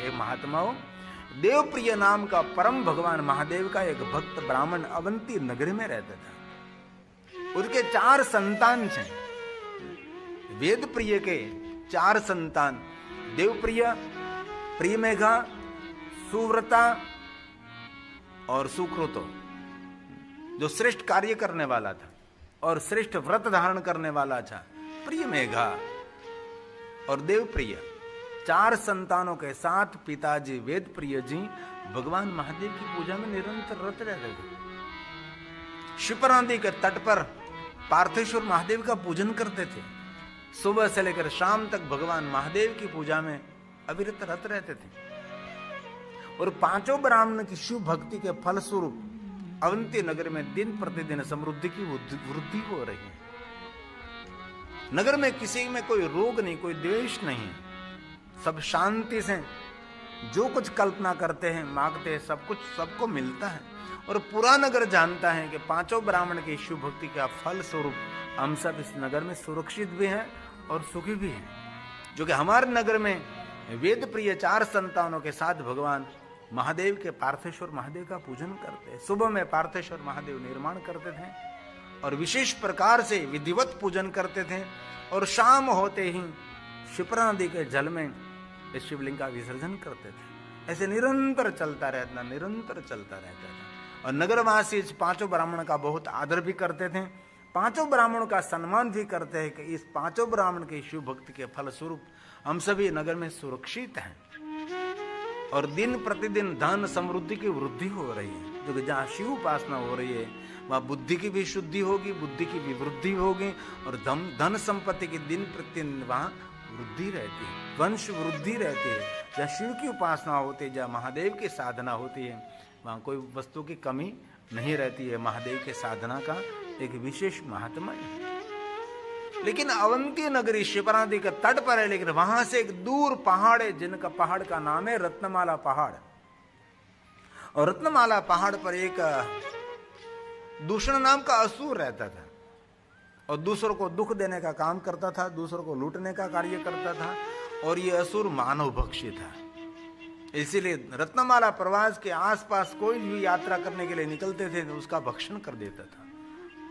हे महात्माओं, देवप्रिय नाम का परम भगवान महादेव का एक भक्त ब्राह्मण अवंती नगरी में रहता था। उसके 4 संतान थे। वेद प्रिय के 4 संतान, देवप्रिय, प्रियमेघा, सुव्रता और सुकृतो, जो श्रेष्ठ कार्य करने वाला था और श्रेष्ठ व्रत धारण करने वाला था, प्रियमेघा और देवप्रिय। 4 संतानों के साथ पिताजी वेद प्रिय जी भगवान महादेव की पूजा में निरंतर रत रहते थे। शिप्रा नदी के तट पर पार्थेश्वर महादेव का पूजन करते थे। सुबह से लेकर शाम तक भगवान महादेव की पूजा में अविरत रत रहते थे। और 5 ब्राह्मण की शिव भक्ति के फलस्वरूप अवंती नगर में दिन प्रतिदिन समृद्धि की वृद्धि हो रही है। नगर में किसी में कोई रोग नहीं, कोई द्वेष नहीं, सब शांति से जो कुछ कल्पना करते हैं, मांगते हैं, सब कुछ सबको मिलता है। और पूरा नगर जानता है कि 5 ब्राह्मण की शिव भक्ति का फल स्वरूप हम सब इस नगर में सुरक्षित भी हैं और सुखी भी हैं। जो कि हमारे नगर में वेद प्रिय 4 संतानों के साथ भगवान महादेव के पार्थेश्वर महादेव का पूजन करते हैं। सुबह में पार्थेश्वर महादेव निर्माण करते थे और विशेष प्रकार से विधिवत पूजन करते थे। और शाम होते ही शिप्रा नदी के जल में इस शिवलिंग का विसर्जन करते थे। ऐसे निरंतर चलता रहता, निरंतर चलता रहता था। और नगरवासी इस 5 ब्राह्मण का बहुत आदर भी करते थे, 5 ब्राह्मणों का सम्मान भी करते हैं कि इस 5 ब्राह्मण के शिव भक्ति के फलस्वरूप हम सभी नगर में सुरक्षित हैं और दिन प्रतिदिन धन समृद्धि की वृद्धि हो रही है। जो जहाँ शिव उपासना हो रही है वहाँ बुद्धि की भी शुद्धि होगी, बुद्धि की भी वृद्धि होगी और धन संपत्ति की दिन प्रतिदिन वहाँ वृद्धि रहती है, वंश वृद्धि रहती है। जहाँ शिव की उपासना होती है, जहाँ महादेव की साधना होती है, वहाँ कोई वस्तु की कमी नहीं रहती है। महादेव के साधना का एक विशेष महात्मा है। लेकिन अवंती नगरी शिप्रा नदी के तट पर है, लेकिन वहां से एक दूर पहाड़ है जिनका पहाड़ का नाम है रत्नमाला पहाड़। और रत्नमाला पहाड़ पर एक दूषण नाम का असुर रहता था और दूसरों को दुख देने का काम करता था, दूसरों को लूटने का कार्य करता था। और ये असुर मानव भक्षी था। इसीलिए रत्नमाला प्रवास के आसपास कोई भी यात्रा करने के लिए निकलते थे तो उसका भक्षण कर देता था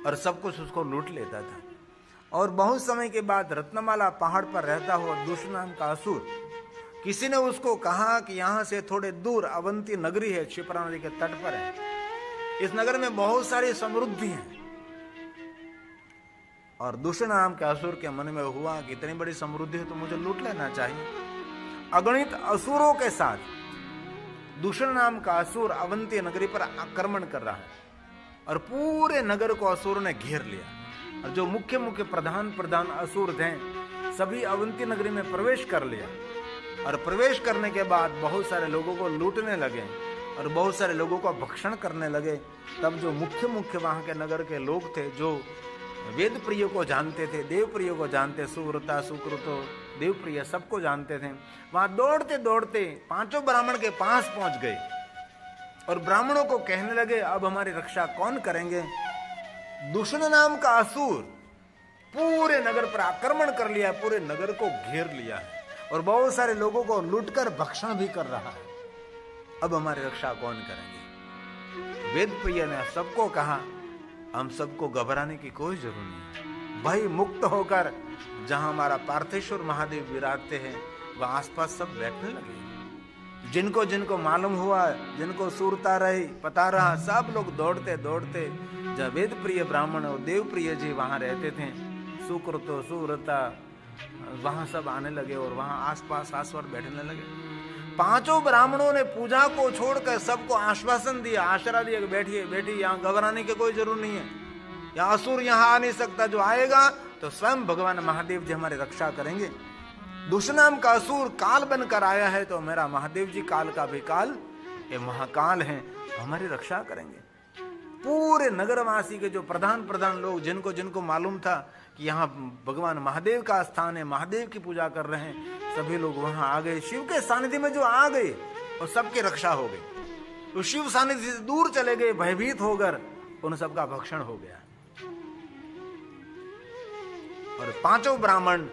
और सब कुछ उसको लूट लेता था। और बहुत समय के बाद रत्नमाला पहाड़ पर रहता हुआ दूषण नाम का असुर, किसी ने उसको कहा कि यहां से थोड़े दूर अवंती नगरी है, शिप्रा नदी के तट पर है, इस नगर में बहुत सारी समृद्धि है। और दूषण नाम के असुर के मन में हुआ कि इतनी बड़ी समृद्धि है तो मुझे लूट लेना चाहिए। अगणित असुरों के साथ दूषण नाम का असुर अवंती नगरी पर आक्रमण कर रहा है और पूरे नगर को असुर ने घेर लिया। और जो मुख्य मुख्य प्रधान असुर थे सभी अवंती नगरी में प्रवेश कर लिया। और प्रवेश करने के बाद बहुत सारे लोगों को लूटने लगे और बहुत सारे लोगों का भक्षण करने लगे। तब जो मुख्य मुख्य वहां के नगर के लोग थे, जो वेद प्रिय को जानते थे, देव प्रिय को जानते, सुव्रता, सुकृतो, देव प्रिय सबको जानते थे, वहां दौड़ते दौड़ते 5 ब्राह्मण के पास पहुंच गए और ब्राह्मणों को कहने लगे अब हमारी रक्षा कौन करेंगे। दूषण नाम का असुर पूरे नगर पर आक्रमण कर लिया, पूरे नगर को घेर लिया है और बहुत सारे लोगों को लूटकर भक्षण भी कर रहा है। अब हमारी रक्षा कौन करेंगे। वेद प्रिय ने सबको कहा हम सबको घबराने की कोई जरूरत नहीं, भय मुक्त होकर जहां हमारा पार्थेश्वर महादेव विराजते हैं वहां आसपास सब बैठने लगे। जिनको जिनको मालूम हुआ, जिनको सुरता रही, पता रहा, सब लोग दौड़ते दौड़ते जब वेद प्रिय ब्राह्मण और देव प्रिय जी वहां रहते थे, सुकृतो, सुव्रता, वहां सब आने लगे और वहां आसपास बैठने लगे। 5 ब्राह्मणों ने पूजा को छोड़कर सबको आश्वासन दिया, आश्रय दिया कि बैठिए बैठिए, यहाँ घबराने की कोई जरूरत नहीं है, यहाँ असुर यहाँ आ नहीं सकता, जो आएगा तो स्वयं भगवान महादेव जी हमारी रक्षा करेंगे। दूषण नाम का असुर काल बनकर आया है तो मेरा महादेव जी काल का भी काल, ये महाकाल है, हमारी रक्षा करेंगे। पूरे नगरवासी के जो प्रधान लोग, जिनको जिनको मालूम था कि यहाँ भगवान महादेव का स्थान है, महादेव की पूजा कर रहे हैं, सभी लोग वहां आ गए। शिव के सानिध्य में जो आ गए और सबकी रक्षा हो गई। तो शिव सानिध्य से दूर चले गए, भयभीत होकर उन सबका भक्षण हो गया। और 5 ब्राह्मण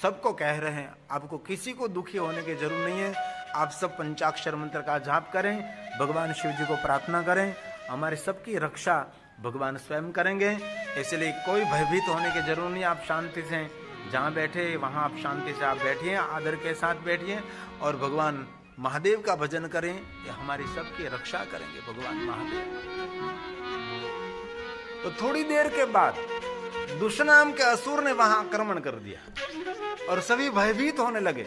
सबको कह रहे हैं आपको किसी को दुखी होने की जरूरत नहीं है, आप सब पंचाक्षर मंत्र का जाप करें, भगवान शिव जी को प्रार्थना करें, हमारे सबकी रक्षा भगवान स्वयं करेंगे। इसलिए कोई भयभीत होने की जरूरत नहीं। आप शांति से जहाँ बैठे वहाँ आप शांति से आप बैठिए, आदर के साथ बैठिए और भगवान महादेव का भजन करें। ये हमारी सबकी रक्षा करेंगे भगवान महादेव। तो थोड़ी देर के बाद दुष्नाम के असुर ने वहां आक्रमण कर दिया और सभी भयभीत होने लगे।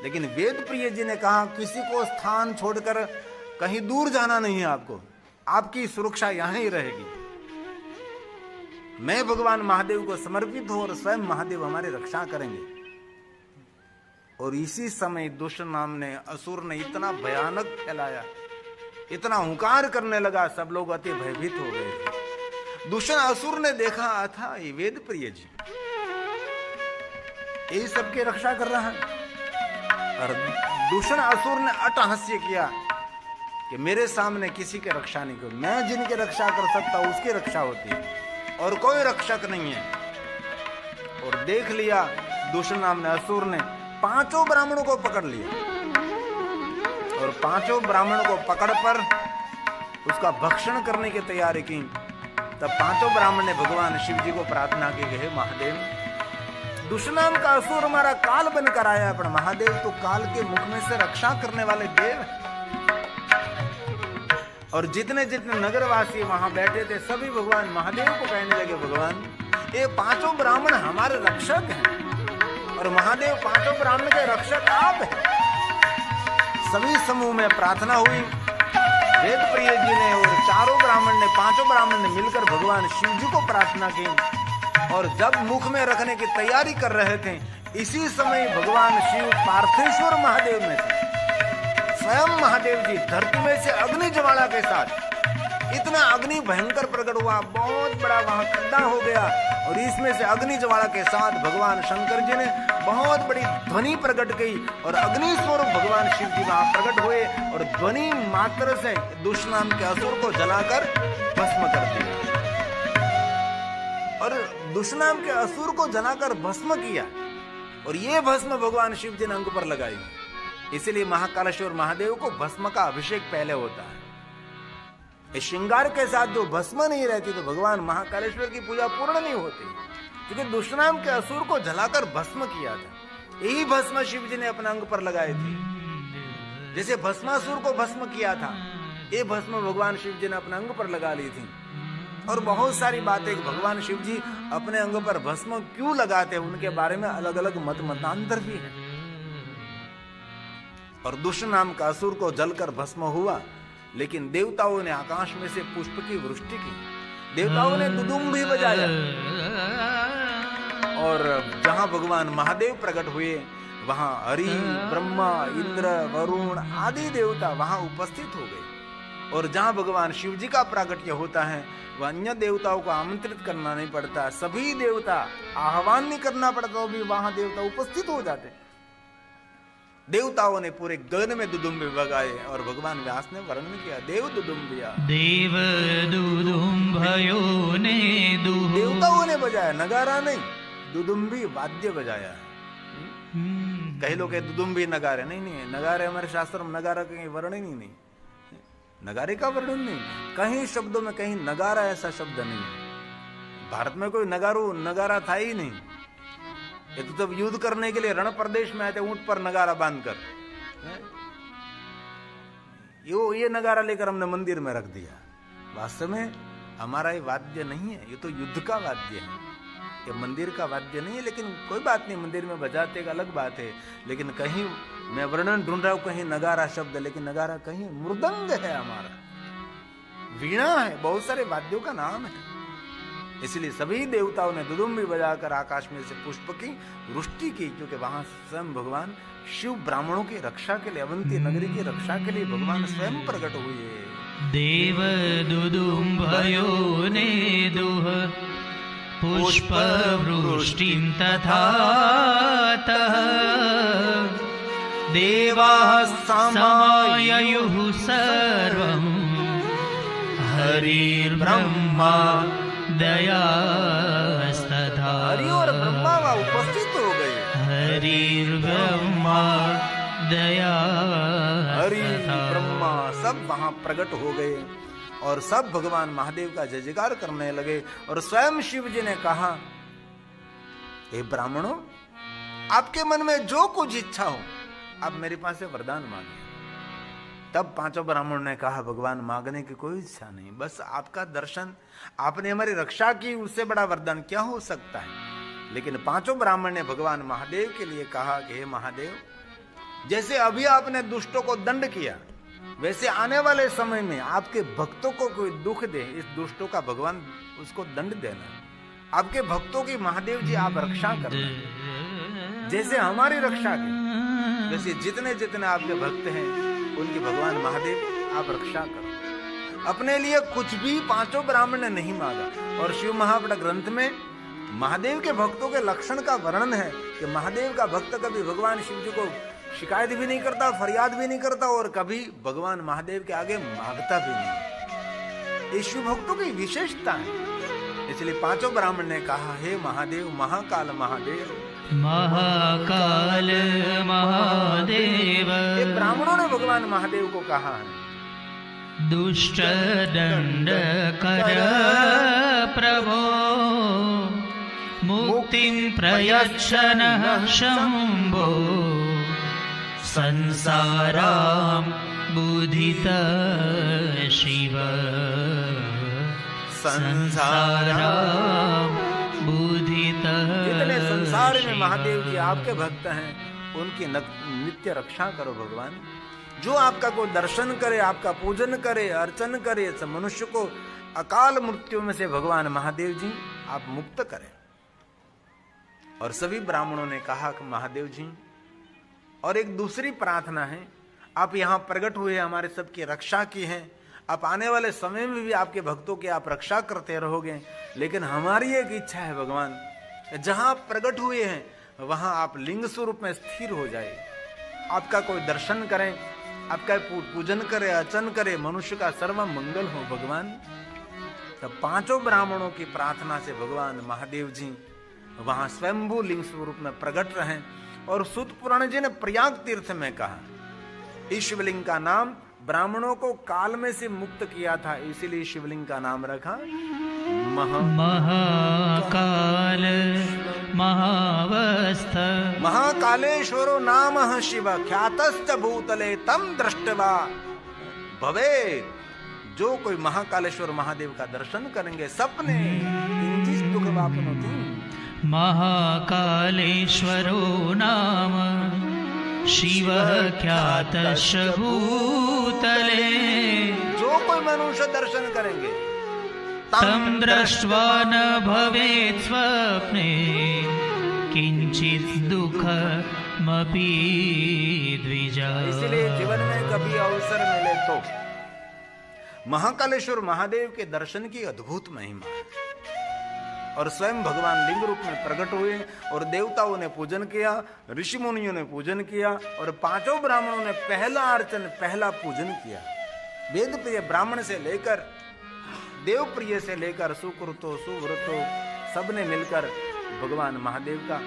लेकिन वेद प्रिय जी ने कहा, किसी को स्थान छोड़कर कहीं दूर जाना नहीं है, आपकी सुरक्षा यहां ही रहेगी। मैं भगवान महादेव को समर्पित हूं और स्वयं महादेव हमारी रक्षा करेंगे। और इसी समय दुष्नाम ने, असुर ने इतना भयानक फैलाया, इतना हुंकार करने लगा, सब लोग अति भयभीत हो गए। दूषण असुर ने देखा था ये वेद प्रिय जी यही सबकी रक्षा कर रहा है। और दूषण असुर ने अट्टहास्य किया कि मेरे सामने किसी की रक्षा नहीं करूं, मैं जिनकी रक्षा कर सकता हूं उसकी रक्षा होती है और कोई रक्षक नहीं है। और देख लिया दूषण नाम ने, असुर ने 5 ब्राह्मणों को पकड़ लिया और 5 ब्राह्मणों को पकड़ पर उसका भक्षण करने की तैयारी की। तब 5 ब्राह्मण ने भगवान शिव जी को प्रार्थना की, हे महादेव, दुष्नाम का असुर हमारा काल बनकर आया, पर महादेव तो काल के मुख में से रक्षा करने वाले देव हैं। और जितने जितने नगरवासी वहां बैठे थे सभी भगवान महादेव को कहने लगे, भगवान ये 5 ब्राह्मण हमारे रक्षक हैं और महादेव 5 ब्राह्मण के रक्षक आप हैं। सभी समूह में प्रार्थना हुई। वेद प्रिय जी ने और 4 ब्राह्मण ने, 5 ब्राह्मण ने मिलकर भगवान शिव जी को प्रार्थना की। और जब मुख में रखने की तैयारी कर रहे थे, इसी समय भगवान शिव पार्थेश्वर महादेव में से स्वयं महादेव जी धरती में से अग्नि ज्वाला के साथ, इतना अग्नि भयंकर प्रकट हुआ, बहुत बड़ा वहां खड्डा हो गया और इसमें से अग्नि ज्वाला के साथ भगवान शंकर जी ने बहुत बड़ी ध्वनि प्रकट की और अग्नि स्वरूप भगवान शिव जी वहां प्रकट हुए और ध्वनि मात्र से दुष्नाम के असुर को जलाकर भस्म कर दिया। और दुष्नाम के असुर को जलाकर भस्म किया और ये भस्म भगवान शिव जी ने अंग पर लगाई। इसलिए महाकालेश्वर महादेव को भस्म का अभिषेक पहले होता है। इस श्रृंगार के साथ जो भस्म नहीं रहती तो भगवान महाकालेश्वर की पूजा पूर्ण नहीं होती, क्योंकि दुष्नाम के असुर को जलाकर भस्म किया था। यही भस्म शिव जी ने अपने अंग पर लगाए थे। जैसे भस्मासुर को भस्म किया था, ये भस्म भगवान शिव जी ने अपने अंग पर लगा ली थी। और बहुत सारी बातें भगवान शिव जी अपने अंग पर भस्म क्यों लगाते हैं, उनके बारे में अलग अलग मतांतर भी है। और दुष्नाम का असुर को जलकर भस्म हुआ, लेकिन देवताओं ने आकाश में से पुष्प की वृष्टि की, देवताओं ने दुदुम भी बजाया और जहां भगवान महादेव प्रकट हुए वहां हरि, ब्रह्मा, इंद्र, वरुण आदि देवता वहां उपस्थित हो गए। और जहां भगवान शिव जी का प्राकट्य होता है वह अन्य देवताओं को आमंत्रित करना नहीं पड़ता, सभी देवता आह्वान नहीं करना पड़ता, तो भी वहां देवता उपस्थित हो जाते। देवताओं ने पूरे गगन में दुदुम्बे बजाए और भगवान व्यास ने वर्णन किया, देव दुदुम्बिया, देव दुदुम्भयो ने देवताओं ने बजाया, नगारा नहीं, दुदुम्बी वाद्य बजाया। कई लोग दुदुम्बी नगारे नहीं, नगारे हमारे शास्त्र में नगारा कहीं वर्णन ही नहीं, नगारे का वर्णन नहीं, कहीं शब्दों में कहीं नगारा ऐसा शब्द नहीं है। भारत में कोई नगारा था ही नहीं। ये तो तब युद्ध करने के लिए रण प्रदेश में आए थे ऊंट पर नगारा बांधकर, ये नगारा लेकर हमने मंदिर में रख दिया। वास्तव में हमारा ये वाद्य नहीं है, ये तो युद्ध का वाद्य है, ये मंदिर का वाद्य नहीं है। लेकिन कोई बात नहीं, मंदिर में बजाते एक अलग बात है। लेकिन कहीं मैं वर्णन ढूंढ रहा हूं, कहीं नगारा शब्द, लेकिन नगारा कहीं मृदंग है, हमारा वीणा है, बहुत सारे वाद्यों का नाम है। इसलिए सभी देवताओं ने दुदुम्बी बजाकर आकाश में से पुष्प की वृष्टि की, क्योंकि वहां स्वयं भगवान शिव ब्राह्मणों की रक्षा के लिए, अवंती नगरी की रक्षा के लिए भगवान स्वयं प्रकट हुए। देव दुदुम्भयो ने दुह पुष्प वृष्टिं तथातः देवाः समाययुः सर्वं हरिर्ब्रह्मा दयास्तथा। हरि और ब्रह्मा उपस्थित हो गए। हरिर्ब्रह्मा दया हरि ब्रह्मा सब वहां प्रकट हो गए और सब भगवान महादेव का जय जयकार करने लगे। और स्वयं शिव जी ने कहा, हे ब्राह्मणों, आपके मन में जो कुछ इच्छा हो आप मेरे पास से वरदान मांगे। तब पांचों ब्राह्मणों ने कहा, भगवान मांगने की कोई इच्छा नहीं, बस आपका दर्शन, आपने हमारी रक्षा की, उससे बड़ा वरदान क्या हो सकता है। लेकिन पांचों ब्राह्मण ने भगवान महादेव के लिए कहा कि हे महादेव, जैसे अभी आपने दुष्टों को दंड किया, वैसे आने वाले समय में आपके भक्तों को कोई दुख दे, इस दुष्टों का भगवान उसको दंड देना। आपके भक्तों की महादेव जी आप रक्षा करना, जैसे हमारी रक्षा की, वैसे जितने जितने आपके भक्त हैं उनकी भगवान महादेव आप रक्षा करो। अपने लिए कुछ भी पांचों ब्राह्मण ने नहीं मांगा। और शिव महापुराण ग्रंथ में महादेव के भक्तों के लक्षण का वर्णन है कि महादेव का भक्त कभी भगवान शिव जी को शिकायत भी नहीं करता, फरियाद भी नहीं करता और कभी भगवान महादेव के आगे मांगता भी नहीं। ये शिव भक्तों की विशेषता है। इसलिए पांचों ब्राह्मण ने कहा, हे महादेव, महाकाल महादेव, महाकाल महादेव। ये ब्राह्मणों ने भगवान महादेव को कहा है। दुष्ट दंड कर प्रभो, मुक्तिं प्रयच्छनः शंभो, संसारां बुधित शिव, संसारां बुधित। जितने संसार में महादेव जी आपके भक्त हैं उनकी नित्य रक्षा करो भगवान। जो आपका कोई दर्शन करे, आपका पूजन करे, अर्चन करे, सब मनुष्य को अकाल मृत्यु में से भगवान महादेव जी आप मुक्त करें। और सभी ब्राह्मणों ने कहा कि महादेव जी, और एक दूसरी प्रार्थना है, आप यहां प्रकट हुए, हमारे सबकी रक्षा की है, आप आने वाले समय में भी आपके भक्तों की आप रक्षा करते रहोगे। लेकिन हमारी एक इच्छा है भगवान, जहां आप प्रकट हुए हैं वहां आप लिंग स्वरूप में स्थिर हो जाए, आपका कोई दर्शन करें, आपका पूजन करे, अर्चन करे, मनुष्य का सर्व मंगल हो भगवान। तब पांचों ब्राह्मणों की प्रार्थना से भगवान महादेव जी वहां स्वयंभू लिंग स्वरूप में प्रकट रहे। और सूत पुराण जी ने प्रयाग तीर्थ में कहा, इस शिवलिंग का नाम ब्राह्मणों को काल में से मुक्त किया था, इसीलिए शिवलिंग का नाम रखा महाकाल महावस्थ। महाकालेश्वरो नामः शिव ख्यातश्च भूतले तम दृष्टवा भवेत्। जो कोई महाकालेश्वर महादेव का दर्शन करेंगे सपने किंचित दुख वापनोति। महाकालेश्वरो नाम शिव ख्यातश्च भूतले। जो कोई मनुष्य दर्शन करेंगे तम दृष्ट्वा न भवेत् स्वप्ने किंचित दुःखमपि द्विजा। इसलिए जीवन में कभी अवसर मिले तो महाकालेश्वर महादेव के दर्शन की अद्भुत महिमा है। और स्वयं भगवान लिंग रूप में प्रकट हुए और देवताओं ने पूजन किया, ऋषि मुनियों ने पूजन किया और पांचों ब्राह्मणों ने पहला अर्चन, पहला पूजन किया। वेद प्रिय ब्राह्मण से लेकर देव प्रिय से लेकर सुकृतो सुव्रतो सबने मिलकर भगवान महादेव का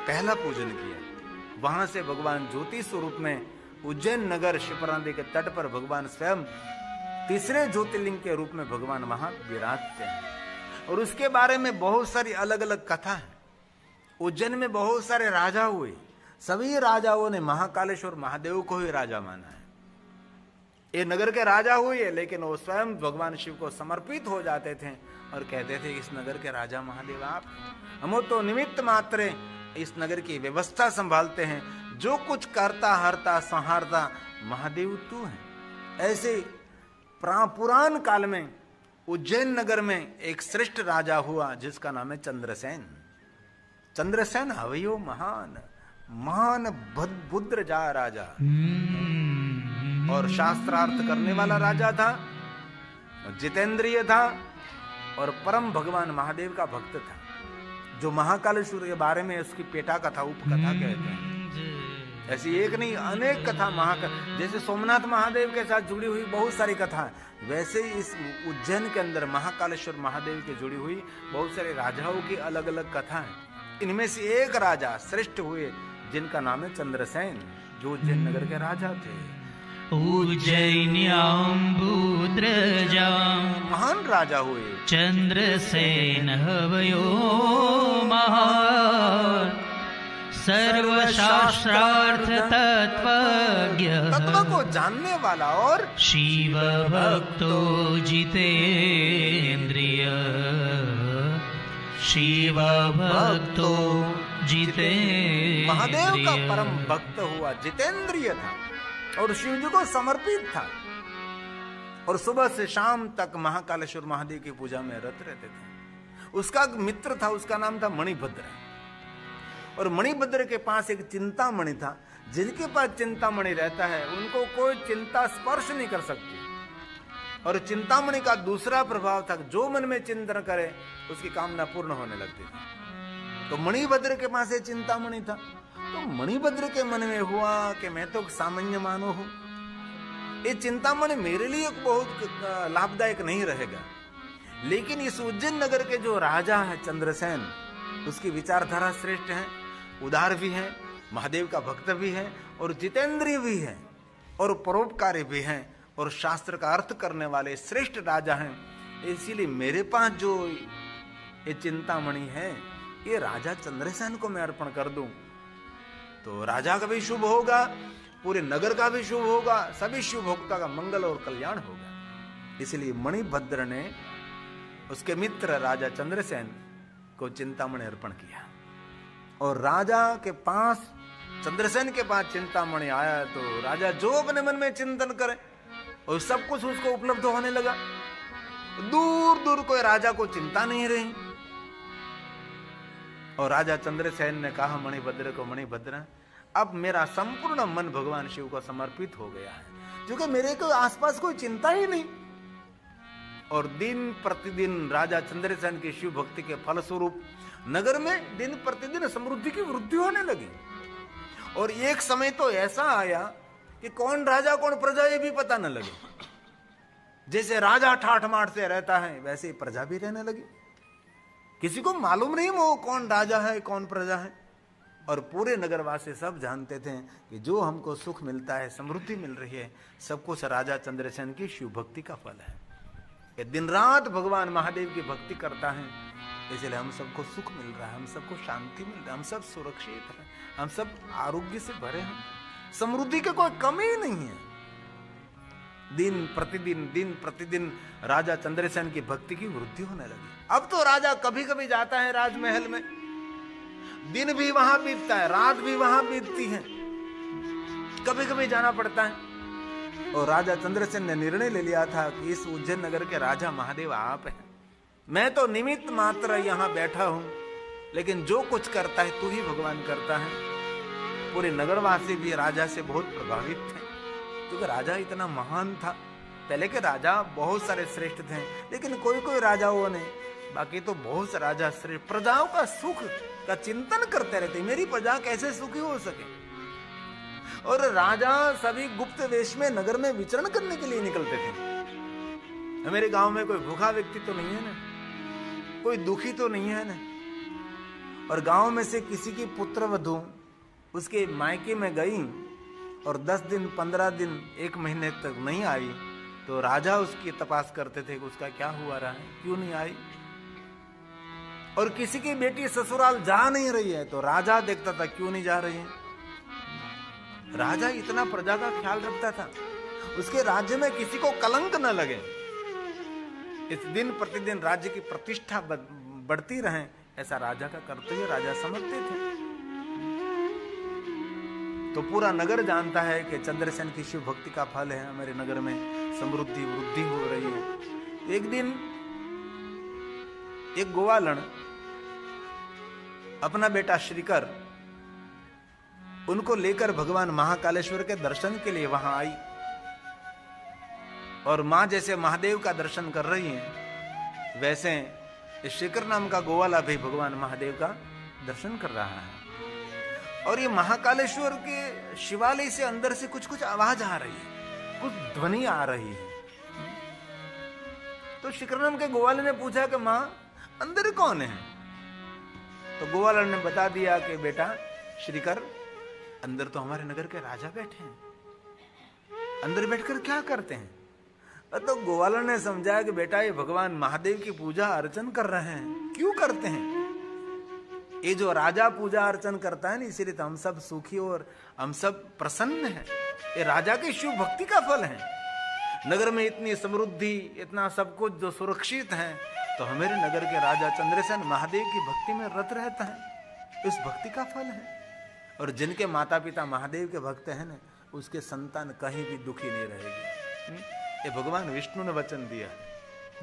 पहला पूजन किया। वहां से भगवान ज्योति स्वरूप में उज्जैन नगर शिप्रा नदी के तट पर भगवान स्वयं तीसरे ज्योतिर्लिंग के रूप में भगवान वहां विराजते हैं। और उसके बारे में बहुत सारी अलग अलग कथा है। उज्जैन में बहुत सारे राजा हुए, सभी राजाओं ने महाकालेश्वर महादेव को ही राजा माना है। ये नगर के राजा हुए, लेकिन वो स्वयं भगवान शिव को समर्पित हो जाते थे और कहते थे, इस नगर के राजा महादेव आप, हम तो निमित्त मात्र इस नगर की व्यवस्था संभालते हैं, जो कुछ करता हरता संहारता महादेव तू है। ऐसे पुराण काल में उज्जैन नगर में एक श्रेष्ठ राजा हुआ जिसका नाम है चंद्रसेन। चंद्रसेन हवयो महान महान बुद्ध जा राजा और शास्त्रार्थ करने वाला राजा था, जितेंद्रिय था और परम भगवान महादेव का भक्त था। जो महाकालेश्वर के बारे में उसकी पेटा कथा उपकथा कहते हैं, ऐसी एक नहीं अनेक कथा जैसे सोमनाथ महादेव के साथ जुड़ी हुई बहुत सारी कथा है, वैसे ही इस उज्जैन के अंदर महाकालेश्वर महादेव के जुड़ी हुई बहुत सारे राजाओं की अलग अलग कथा है। इनमें से एक राजा श्रेष्ठ हुए जिनका नाम है चंद्रसेन। जो उज्जैन नगर के राजा थे। उज्जैन्याम्बुद्रजा महान राजा हुए। चंद्रसेन हवयो महान सर्वशास्त्रार्थ तत्वज्ञ तत्व को जानने वाला और शिव भक्तो जितेंद्रिय शिव भक्तो जितेंद्रिय महादेव का परम भक्त हुआ, जितेंद्रिय था और शिव जी को समर्पित था और सुबह से शाम तक महाकालेश्वर महादेव की पूजा में रत रहते थे। उसका मित्र था, उसका नाम था मणिभद्र और मणिभद्र के पास एक चिंतामणि था। जिनके पास चिंतामणि रहता है उनको कोई चिंता स्पर्श नहीं कर सकती। और चिंतामणि का दूसरा प्रभाव था, जो मन में चिंतन करे उसकी कामना पूर्ण होने लगती थी। तो मणिभद्र के पास ये चिंतामणि था। तो मणिभद्र के मन में हुआ कि मैं तो सामान्य मानव हूं, ये चिंतामणि मेरे लिए बहुत लाभदायक नहीं रहेगा। लेकिन इस उज्जैन नगर के जो राजा है चंद्रसेन, उसकी विचारधारा श्रेष्ठ है, उदार भी है, महादेव का भक्त भी है और जितेंद्रिय भी है और परोपकारी भी है और शास्त्र का अर्थ करने वाले श्रेष्ठ राजा हैं। इसीलिए मेरे पास जो ये चिंतामणि है ये राजा चंद्रसेन को मैं अर्पण कर दूं तो राजा का भी शुभ होगा, पूरे नगर का भी शुभ होगा, सभी शुभ भोक्ता का मंगल और कल्याण होगा। इसलिए मणिभद्र ने उसके मित्र राजा चंद्रसेन को चिंतामणि अर्पण किया और राजा के पास, चंद्रसेन के पास चिंतामणि आया तो राजा जो अपने मन में चिंतन करे और सब कुछ उसको उपलब्ध होने लगा। दूर दूर कोई राजा को चिंता नहीं रही और राजा चंद्रसेन ने कहा मणिभद्र को, मणिभद्र अब मेरा संपूर्ण मन भगवान शिव को समर्पित हो गया है, क्योंकि मेरे को आसपास कोई चिंता ही नहीं। और दिन प्रतिदिन राजा चंद्रसेन की शिव भक्ति के फलस्वरूप नगर में दिन प्रतिदिन समृद्धि की वृद्धि होने लगी। और एक समय तो ऐसा आया कि कौन राजा कौन प्रजा ये भी पता न लगे। जैसे राजा ठाठ माठ से रहता है वैसे ही प्रजा भी रहने लगी। किसी को मालूम नहीं वो कौन राजा है कौन प्रजा है। और पूरे नगरवासी सब जानते थे कि जो हमको सुख मिलता है, समृद्धि मिल रही है, सब कुछ राजा चंद्रसेन की शिव भक्ति का फल है। ये दिन रात भगवान महादेव की भक्ति करता है, इसलिए हम सबको सुख मिल रहा है, हम सबको शांति मिल रहा है, हम सब सुरक्षित हैं, हम सब आरोग्य से भरे हैं, समृद्धि की कोई कमी नहीं है। दिन प्रतिदिन राजा चंद्रसेन की भक्ति की वृद्धि होने लगी। अब तो राजा कभी कभी जाता है राजमहल में, दिन भी वहां बीतता है, रात भी वहां बीतती है, कभी कभी जाना पड़ता है। और राजा चंद्रसेन ने निर्णय ले लिया था कि इस उज्जैन नगर के राजा महादेव आप हैं, मैं तो निमित्त मात्र यहां बैठा हूं, लेकिन जो कुछ करता है तू ही भगवान करता है। पूरे नगरवासी भी राजा से बहुत प्रभावित थे, क्योंकि राजा इतना महान था। पहले के राजा बहुत सारे श्रेष्ठ थे, लेकिन कोई कोई राजाओं ने, बाकी तो बहुत से राजा श्रेष्ठ प्रजाओं का सुख का चिंतन करते रहते, मेरी प्रजा कैसे सुखी हो सके। और राजा सभी गुप्त वेश में नगर में विचरण करने के लिए निकलते थे। मेरे गांव में कोई भूखा व्यक्ति तो नहीं है ना, कोई दुखी तो नहीं है ना। और गांव में से किसी की पुत्र वधू उसके मायके में गई और 10 दिन 15 दिन 1 महीने तक नहीं आई, तो राजा उसकी तपास करते थे कि उसका क्या हुआ रहा है, क्यों नहीं आई। और किसी की बेटी ससुराल जा नहीं रही है तो राजा देखता था क्यों नहीं जा रही है। राजा इतना प्रजा का ख्याल रखता था, उसके राज्य में किसी को कलंक न लगे, इस दिन प्रतिदिन राज्य की प्रतिष्ठा बढ़ती रहे, ऐसा राजा का कर्तव्य राजा समझते थे। तो पूरा नगर जानता है कि चंद्रसेन की शिव भक्ति का फल है, हमारे नगर में समृद्धि वृद्धि हो रही है। एक दिन एक गोवालन अपना बेटा श्रीकर उनको लेकर भगवान महाकालेश्वर के दर्शन के लिए वहां आई, और मां जैसे महादेव का दर्शन कर रही है, वैसे श्रीकर नाम का गोवाला भी भगवान महादेव का दर्शन कर रहा है। और ये महाकालेश्वर के शिवालय से अंदर से कुछ कुछ आवाज आ रही है, कुछ ध्वनि आ रही है। तो श्रीकर नाम के गोवाले ने पूछा कि मां अंदर कौन है। तो गोवाला ने बता दिया कि बेटा श्रीकर, अंदर तो हमारे नगर के राजा बैठे हैं, अंदर बैठकर क्या करते हैं? तो ग्वालन ने समझाया कि बेटा ये भगवान महादेव की पूजा अर्चन कर रहे हैं। क्यों करते हैं? ये जो राजा पूजा अर्चन करता है ना, इसीलिए तो हम सब सुखी और हम सब प्रसन्न हैं। ये राजा की शिव भक्ति का फल है। नगर में इतनी समृद्धि, इतना सब कुछ जो सुरक्षित है, तो हमारे नगर के राजा चंद्रसेन महादेव की भक्ति में रत रहता है, इस भक्ति का फल है। और जिनके माता पिता महादेव के भक्त हैं ना, उसके संतान कहीं भी दुखी नहीं रहेगी। ये भगवान विष्णु ने वचन दिया,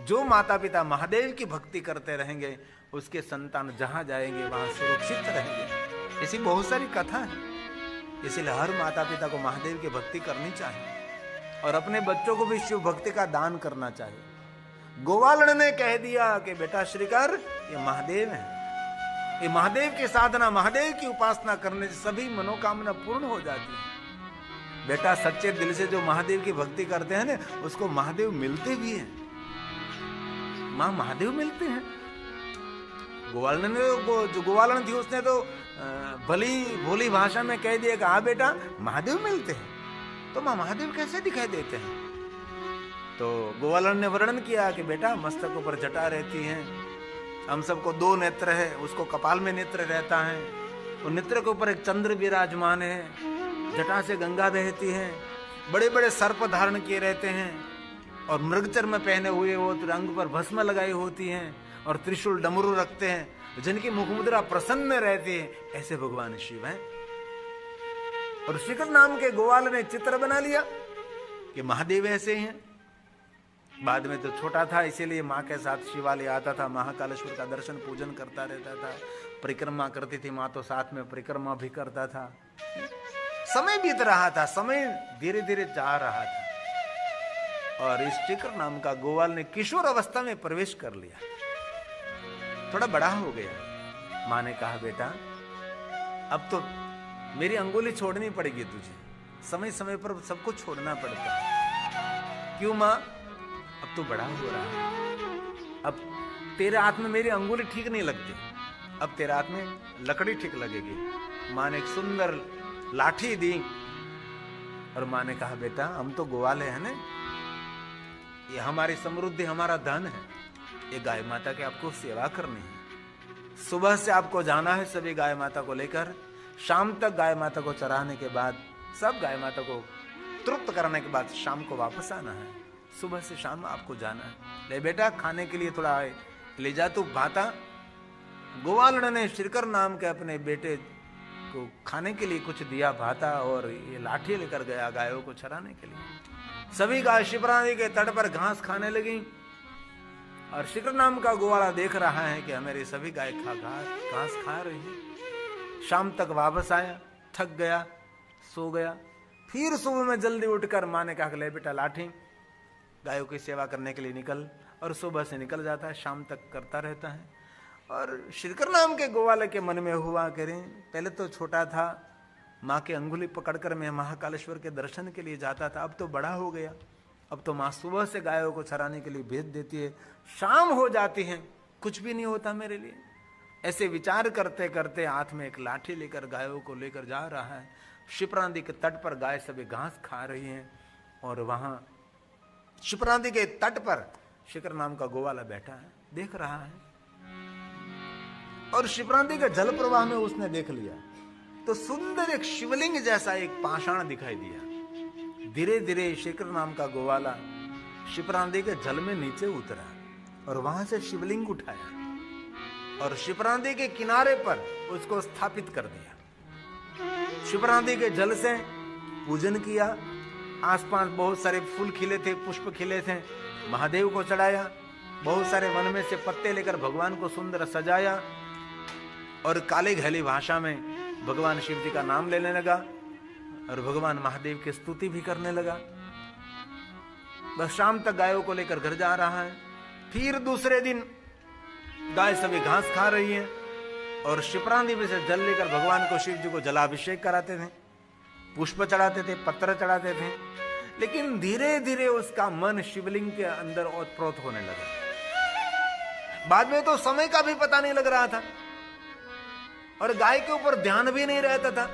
जो माता पिता महादेव की भक्ति करते रहेंगे उसके संतान जहां जाएंगे वहां सुरक्षित रहेंगे। ऐसी बहुत सारी कथा है। इसीलिए हर माता पिता को महादेव की भक्ति करनी चाहिए और अपने बच्चों को भी शिव भक्ति का दान करना चाहिए। गोवालन ने कह दिया कि बेटा श्रीकर ये महादेव है, ये महादेव की साधना, महादेव की उपासना करने से सभी मनोकामना पूर्ण हो जाती है। बेटा सच्चे दिल से जो महादेव की भक्ति करते हैं ना, उसको महादेव मिलते भी हैं। मां महादेव मिलते हैं। गोवालन ने जो गोवालन थी उसने तो भली भोली भाषा में कह दिया कि हाँ बेटा महादेव मिलते हैं। तो मां महादेव कैसे दिखाई देते हैं? तो गोवालन ने वर्णन किया कि बेटा मस्तक ऊपर जटा रहती है, हम सबको 2 नेत्र है, उसको कपाल में नेत्र रहता है, और नेत्र के ऊपर एक चंद्र विराजमान है, जटा से गंगा बहती है, बड़े बड़े सर्प धारण किए रहते हैं और मृगचर में पहने हुए वो रंग पर भस्म लगाई होती हैं और त्रिशूल डमरू रखते हैं, जिनकी मुखमुद्रा प्रसन्न रहती है। ऐसे भगवान शिव हैं। और शिखर नाम के गोवाल ने चित्र बना लिया कि महादेव ऐसे हैं। बाद में तो छोटा था, इसीलिए माँ के साथ शिवालय आता था, महाकालेश्वर का दर्शन पूजन करता रहता था, परिक्रमा करती थी माँ, तो साथ में परिक्रमा भी करता था। समय बीत रहा था, समय धीरे धीरे जा रहा था और इस शिखर नाम का गोवाल ने किशोर अवस्था में प्रवेश कर लिया, थोड़ा बड़ा हो गया। माँ ने कहा बेटा अब तो मेरी अंगुली छोड़नी पड़ेगी तुझे, समय समय पर सबको छोड़ना पड़ता है। क्यों माँ? अब तो बड़ा हो रहा है, अब तेरे हाथ में मेरी अंगुली ठीक नहीं लगती, अब तेरे हाथ में लकड़ी ठीक लगेगी। माँ ने एक सुंदर लाठी दी और माँ ने कहा बेटा हम तो ग्वाले हैं ना, ये हमारी समृद्धि, हमारा धन है, ये गाय माता की आपको सेवा करनी है। सुबह से आपको जाना है सभी गाय माता को लेकर, शाम तक गाय माता को चराने के बाद, सब गाय माता को तृप्त करने के बाद शाम को वापस आना है। सुबह से शाम आपको जाना है। ले बेटा खाने के लिए थोड़ा ले जा तू भाता। गोवालन ने श्रीकर नाम के अपने बेटे को खाने के लिए कुछ दिया भाता और ये लाठी लेकर गया गायों को चराने के लिए। सभी गाय शिप्रा नदी के तट पर घास खाने लगी और शिखर नाम का गोवाला देख रहा है कि मेरी सभी गाय घास खा रही है। शाम तक वापस आया, थक गया, सो गया। फिर सुबह में जल्दी उठकर माँ ने कहा ले बेटा लाठी, गायों की सेवा करने के लिए निकल। और सुबह से निकल जाता है, शाम तक करता रहता है। और श्रीकर नाम के गोवाले के मन में हुआ करें, पहले तो छोटा था, माँ की अंगुली पकड़कर मैं महाकालेश्वर के दर्शन के लिए जाता था, अब तो बड़ा हो गया, अब तो माँ सुबह से गायों को चराने के लिए भेज देती है, शाम हो जाती है, कुछ भी नहीं होता मेरे लिए। ऐसे विचार करते करते हाथ में एक लाठी लेकर गायों को लेकर जा रहा है। शिप्रा नदी के तट पर गाय सभी घास खा रही हैं और वहां शिप्रा नदी के तट पर शिखर नाम का गोवाला बैठा है, देख रहा है। और शिप्रा नदी के जल प्रवाह में उसने देख लिया तो सुंदर एक शिवलिंग जैसा एक पाषाण दिखाई दिया। धीरे धीरे शिखर नाम का गोवाला शिप्रा नदी के जल में नीचे उतरा और वहां से शिवलिंग उठाया और शिप्रा नदी के किनारे पर उसको स्थापित कर दिया। शिप्रा नदी के जल से पूजन किया, आसपास बहुत सारे फूल खिले थे, पुष्प खिले थे, महादेव को चढ़ाया। बहुत सारे वन में से पत्ते लेकर भगवान को सुंदर सजाया और काले घैली भाषा में भगवान शिव जी का नाम लेने लगा और भगवान महादेव की स्तुति भी करने लगा। बस शाम तक गायों को लेकर घर जा रहा है। फिर दूसरे दिन गाय सभी घास खा रही है और शिप्रा नदी में से जल लेकर भगवान को, शिव जी को जलाभिषेक कराते थे, पुष्प चढ़ाते थे, पत्र चढ़ाते थे। लेकिन धीरे धीरे उसका मन शिवलिंग के अंदर ओतप्रोत होने लगा। बाद में तो समय का भी पता नहीं लग रहा था और गाय के ऊपर ध्यान भी नहीं रहता था।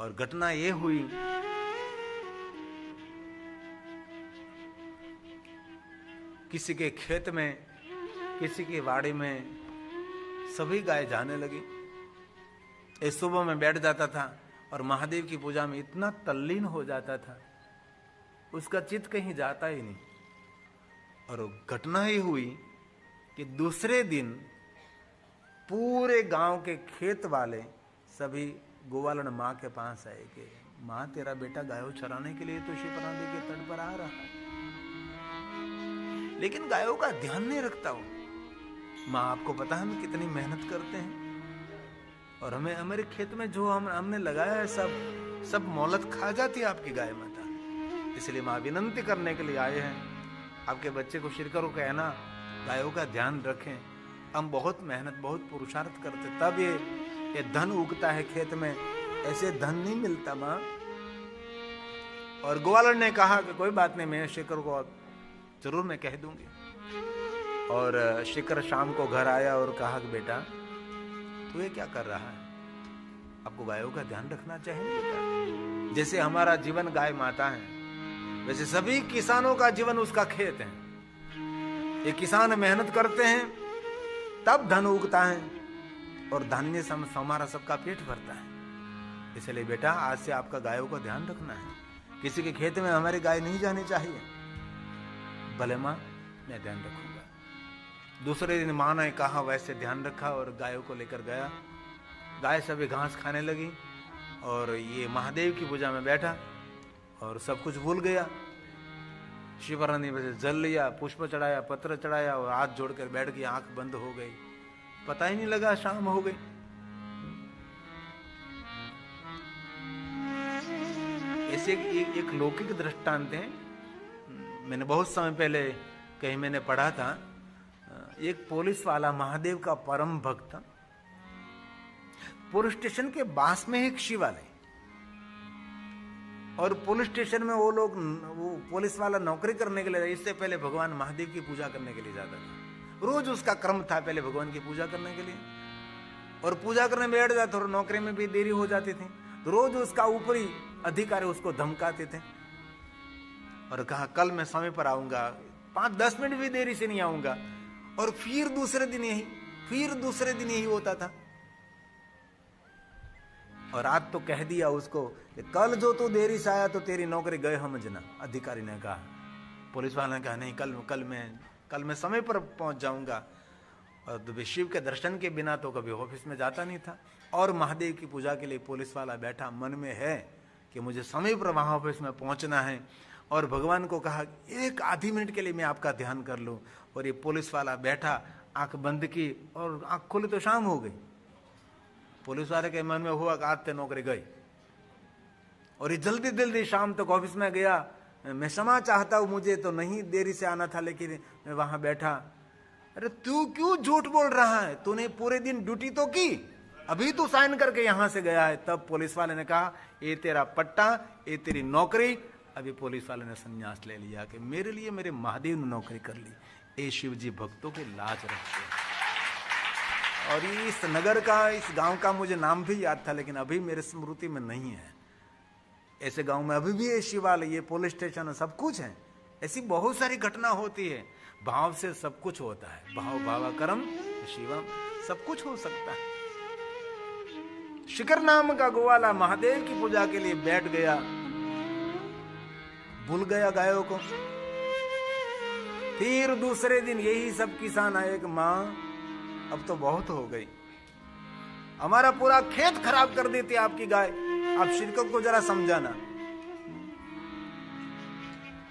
और घटना ये हुई किसी के खेत में, किसी की वाड़ी में सभी गाय जाने लगी। इस सुबह में बैठ जाता था और महादेव की पूजा में इतना तल्लीन हो जाता था, उसका चित्त कहीं जाता ही नहीं। और घटना ही हुई कि दूसरे दिन पूरे गांव के खेत वाले सभी गोवालन माँ के पास आए कि माँ तेरा बेटा गायों चराने के लिए तो शिप्रा नदी के तट पर आ रहा है, लेकिन गायों का ध्यान नहीं रखता हूं। माँ आपको पता है हम कितनी मेहनत करते हैं और हमें हमारे खेत में जो हमने लगाया है सब मोलत खा जाती है आपकी गाय माता। इसलिए माँ विनंती करने के लिए आए हैं, आपके बच्चे को शिरकर को कहना गायों का ध्यान रखें। हम बहुत मेहनत बहुत पुरुषार्थ करते तब ये धन उगता है खेत में, ऐसे धन नहीं मिलता माँ। और ग्वालर ने कहा कि कोई बात नहीं, मैं शिकर को जरूर मैं कह दूंगी। और शिकर शाम को घर आया और कहा कि बेटा तू ये क्या कर रहा है, आपको गायों का ध्यान रखना चाहिए बेटा। जैसे हमारा जीवन गाय माता है, वैसे सभी किसानों का जीवन उसका खेत है। ये किसान मेहनत करते हैं तब धन उगता है और धान्य से हमारा सबका पेट भरता है। इसलिए बेटा आज से आपका गायों का ध्यान रखना है, किसी के खेत में हमारी गाय नहीं जानी चाहिए। भले माँ मैं ध्यान रखूंगा। दूसरे दिन माँ ने कहा वैसे ध्यान रखा और गायों को लेकर गया। गाय सभी घास खाने लगी और ये महादेव की पूजा में बैठा और सब कुछ भूल गया। शिवरा ने वैसे जल लिया, पुष्प चढ़ाया, पत्र चढ़ाया और हाथ जोड़कर बैठ गई, आंख बंद हो गई, पता ही नहीं लगा शाम हो गई। ऐसे एक लौकिक दृष्टांत है, मैंने बहुत समय पहले कहीं मैंने पढ़ा था। एक पुलिस वाला महादेव का परम भक्त, पुलिस स्टेशन के पास में एक शिवालय, और पुलिस स्टेशन में वो पुलिस वाला नौकरी करने के लिए, इससे पहले भगवान महादेव की पूजा करने के लिए जाता था। रोज उसका क्रम था पहले भगवान की पूजा करने के लिए, और पूजा करने में बैठ जाता और नौकरी में भी देरी हो जाती थी। तो रोज उसका ऊपरी अधिकारी उसको धमकाते थे और कहा कल मैं समय पर आऊंगा, 5-10 मिनट भी देरी से नहीं आऊंगा। और फिर दूसरे दिन यही होता था। और आज तो कह दिया उसको कि कल जो तू देरी से आया तो तेरी नौकरी गए समझना, अधिकारी ने कहा। पुलिस वाले ने कहा नहीं, कल मैं समय पर पहुंच जाऊंगा। और शिव के दर्शन के बिना तो कभी ऑफिस में जाता नहीं था। और महादेव की पूजा के लिए पुलिस वाला बैठा, मन में है कि मुझे समय पर वहां ऑफिस में पहुंचना है। और भगवान को कहा एक आधी मिनट के लिए मैं आपका ध्यान कर लूं। और ये पुलिस वाला बैठा, आंख बंद की और आंख खोली तो शाम हो गई। पुलिस वाले के मन में हुआ कि आज ते नौकरी गई। और ये जल्दी शाम तक ऑफिस में गया। मैं क्षमा चाहता हूं, मुझे तो नहीं देरी से आना था, लेकिन मैं वहां बैठा। अरे तू क्यों झूठ बोल रहा है, तूने पूरे दिन ड्यूटी तो की, अभी तू साइन करके यहां से गया है। तब पुलिस वाले ने कहा ये तेरा पट्टा, ये तेरी नौकरी। अभी पुलिस वाले ने संन्यास ले लिया कि मेरे लिए मेरे महादेव ने नौकरी कर ली। ए शिव जी भक्तों की लाज रखते हैं। और इस नगर का, इस गांव का मुझे नाम भी याद था, लेकिन अभी मेरे स्मृति में नहीं है। ऐसे गांव में अभी भी ये शिवालय, ये पुलिस स्टेशन, सब कुछ है। ऐसी बहुत सारी घटना होती है। भाव से सब कुछ होता है, भाव भावाकरम शिवम, सब कुछ हो सकता है। शिकर नाम का गोवाला महादेव की पूजा के लिए बैठ गया, भूल गया गायों को। फिर दूसरे दिन यही सब किसान आए कि मां अब तो बहुत हो गई, हमारा पूरा खेत खराब कर देती आपकी गाय, आप शिरकों को जरा समझाना।